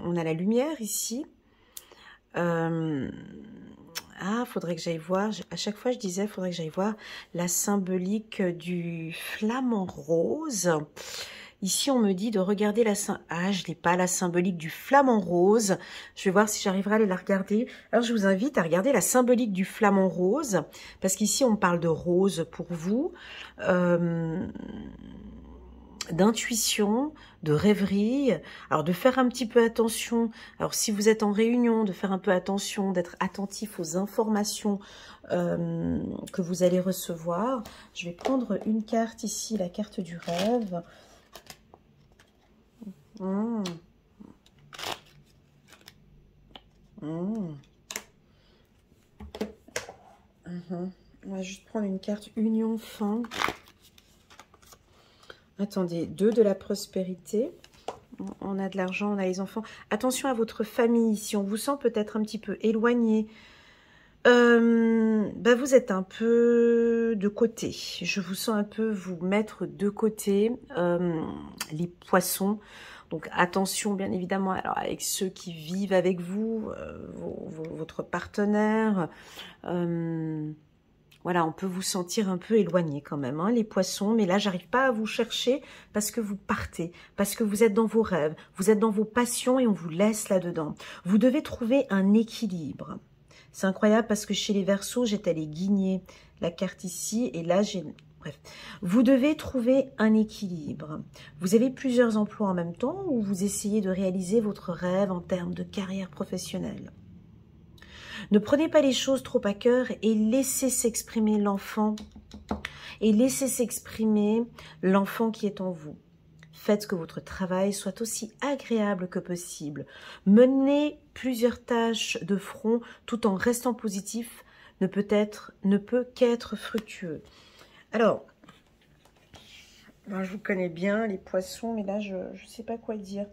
On a la lumière ici. Faudrait que j'aille voir, à chaque fois je disais, faudrait que j'aille voir la symbolique du flamant rose. Ici, on me dit de regarder je n'ai pas la symbolique du flamant rose. Je vais voir si j'arriverai à aller la regarder. Alors, je vous invite à regarder la symbolique du flamant rose, parce qu'ici, on parle de rose pour vous. D'intuition, de rêverie, alors de faire un petit peu attention, alors si vous êtes en réunion, de faire un peu attention, d'être attentif aux informations que vous allez recevoir. Je vais prendre une carte ici, la carte du rêve. On va juste prendre une carte union fin. Attendez, 2 de la prospérité. On a de l'argent, on a les enfants. Attention à votre famille. Si on vous sent peut-être un petit peu éloigné, vous êtes un peu de côté. Je vous sens un peu vous mettre de côté, les poissons. Donc attention bien évidemment alors avec ceux qui vivent avec vous, votre partenaire. Voilà, on peut vous sentir un peu éloigné quand même, hein, les poissons. Mais là, j'arrive pas à vous chercher parce que vous partez, parce que vous êtes dans vos rêves, vous êtes dans vos passions et on vous laisse là-dedans. Vous devez trouver un équilibre. C'est incroyable parce que chez les Verseaux, j'étais allée guigner la carte ici et là, j'ai... Bref, vous devez trouver un équilibre. Vous avez plusieurs emplois en même temps ou vous essayez de réaliser votre rêve en termes de carrière professionnelle. Ne prenez pas les choses trop à cœur et laissez s'exprimer l'enfant. Et laissez s'exprimer l'enfant qui est en vous. Faites que votre travail soit aussi agréable que possible. Menez plusieurs tâches de front tout en restant positif ne peut qu'être fructueux. Alors, je vous connais bien les poissons, mais là je ne sais pas quoi dire.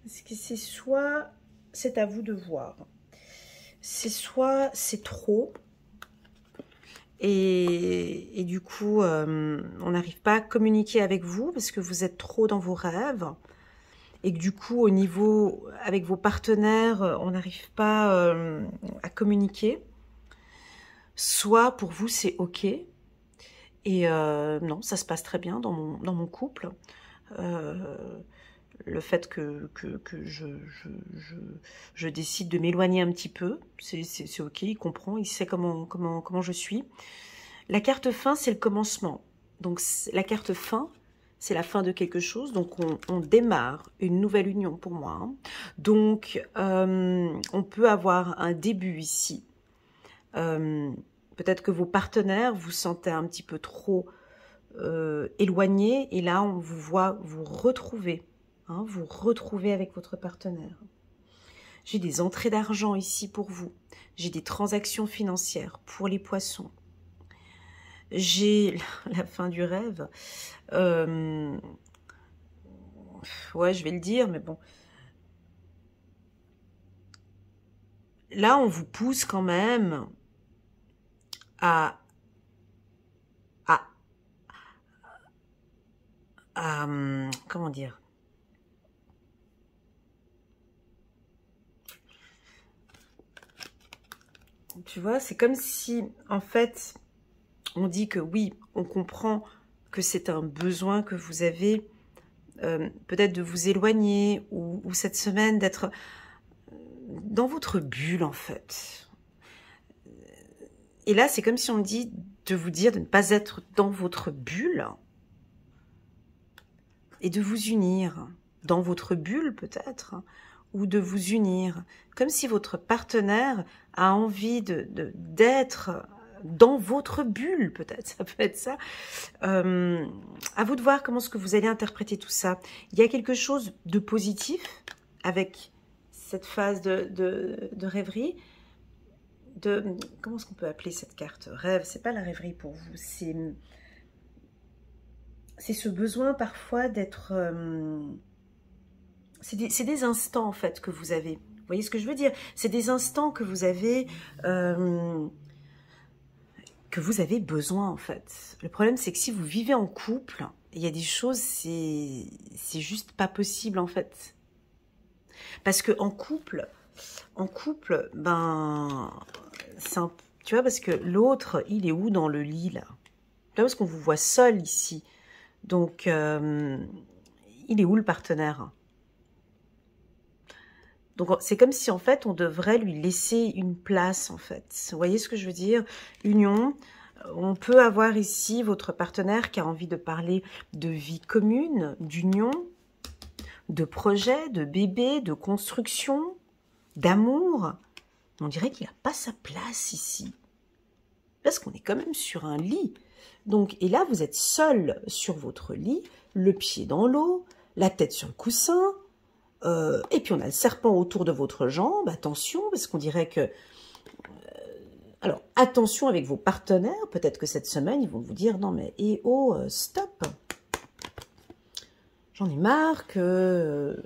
Parce que c'est soit, c'est à vous de voir. C'est soit c'est trop et du coup on n'arrive pas à communiquer avec vous parce que vous êtes trop dans vos rêves et que du coup au niveau avec vos partenaires on n'arrive pas à communiquer. Soit pour vous c'est ok et non ça se passe très bien dans mon couple. Le fait que je décide de m'éloigner un petit peu, c'est ok, il comprend, il sait comment je suis. La carte fin, c'est le commencement. Donc la carte fin, c'est la fin de quelque chose. Donc on démarre une nouvelle union pour moi. Hein. Donc on peut avoir un début ici. Peut-être que vos partenaires vous sentez un petit peu trop éloignés et là on vous voit vous retrouver. Hein, vous retrouvez avec votre partenaire. J'ai des entrées d'argent ici pour vous. J'ai des transactions financières pour les poissons. J'ai la fin du rêve. Ouais, je vais le dire, mais bon. Là, on vous pousse quand même à comment dire ? Tu vois, c'est comme si, en fait, on dit que oui, on comprend que c'est un besoin que vous avez, peut-être de vous éloigner, ou cette semaine d'être dans votre bulle, en fait. Et là, c'est comme si on dit de vous dire de ne pas être dans votre bulle et de vous unir dans votre bulle, peut-être, ou de vous unir, comme si votre partenaire a envie d'être dans votre bulle, peut-être, ça peut être ça. À vous de voir comment est-ce que vous allez interpréter tout ça. Il y a quelque chose de positif avec cette phase de rêverie, comment est-ce qu'on peut appeler cette carte? Rêve, c'est pas la rêverie pour vous, c'est ce besoin parfois d'être... c'est des instants en fait que vous avez. Vous voyez ce que je veux dire? C'est des instants que vous avez besoin en fait. Le problème c'est que si vous vivez en couple, il y a des choses, c'est juste pas possible en fait. Parce que en couple, ben, tu vois, parce que l'autre, il est où dans le lit là? Là, parce qu'on vous voit seul ici. Donc, il est où le partenaire? Donc, c'est comme si, en fait, on devrait lui laisser une place, en fait. Vous voyez ce que je veux dire? Union. On peut avoir ici votre partenaire qui a envie de parler de vie commune, d'union, de projet, de bébé, de construction, d'amour. On dirait qu'il n'a pas sa place ici. Parce qu'on est quand même sur un lit. Donc, et là, vous êtes seul sur votre lit, le pied dans l'eau, la tête sur le coussin, et puis on a le serpent autour de votre jambe. Attention, parce qu'on dirait que... alors, attention avec vos partenaires. Peut-être que cette semaine, ils vont vous dire, non mais, stop. J'en ai marre que...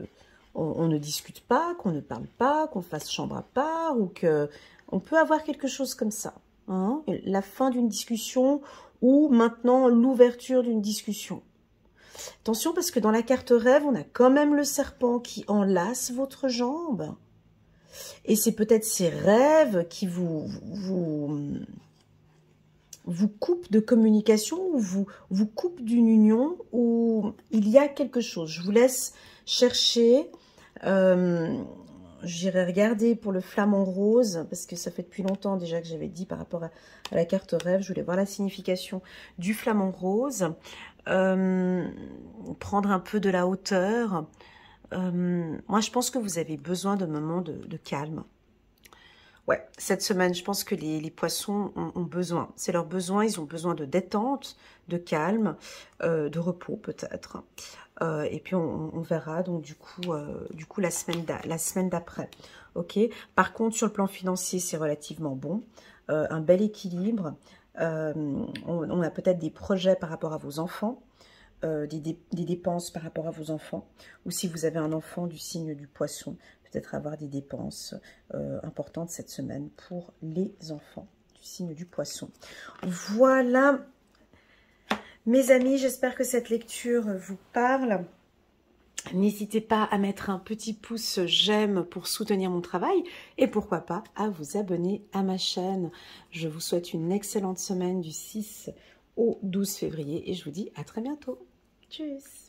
on ne discute pas, qu'on ne parle pas, qu'on fasse chambre à part, ou que... on peut avoir quelque chose comme ça. Hein, la fin d'une discussion ou maintenant l'ouverture d'une discussion. Attention parce que dans la carte rêve, on a quand même le serpent qui enlace votre jambe. Et c'est peut-être ces rêves qui vous coupent de communication ou vous coupent d'une union où il y a quelque chose. Je vous laisse chercher. J'irai regarder pour le flamant rose, parce que ça fait depuis longtemps déjà que j'avais dit par rapport à la carte rêve, je voulais voir la signification du flamant rose, prendre un peu de la hauteur. Moi, je pense que vous avez besoin de moments de calme. Ouais, cette semaine, je pense que les poissons ont besoin. C'est leur besoin, ils ont besoin de détente, de calme, de repos peut-être. Et puis on verra donc du coup la semaine d'après. Ok. Par contre sur le plan financier c'est relativement bon, un bel équilibre. On a peut-être des projets par rapport à vos enfants, des dépenses par rapport à vos enfants, ou si vous avez un enfant du signe du poisson, peut-être avoir des dépenses importantes cette semaine pour les enfants du signe du poisson. Voilà. Mes amis, j'espère que cette lecture vous parle. N'hésitez pas à mettre un petit pouce j'aime pour soutenir mon travail et pourquoi pas à vous abonner à ma chaîne. Je vous souhaite une excellente semaine du 6 au 12 février et je vous dis à très bientôt. Tchuss!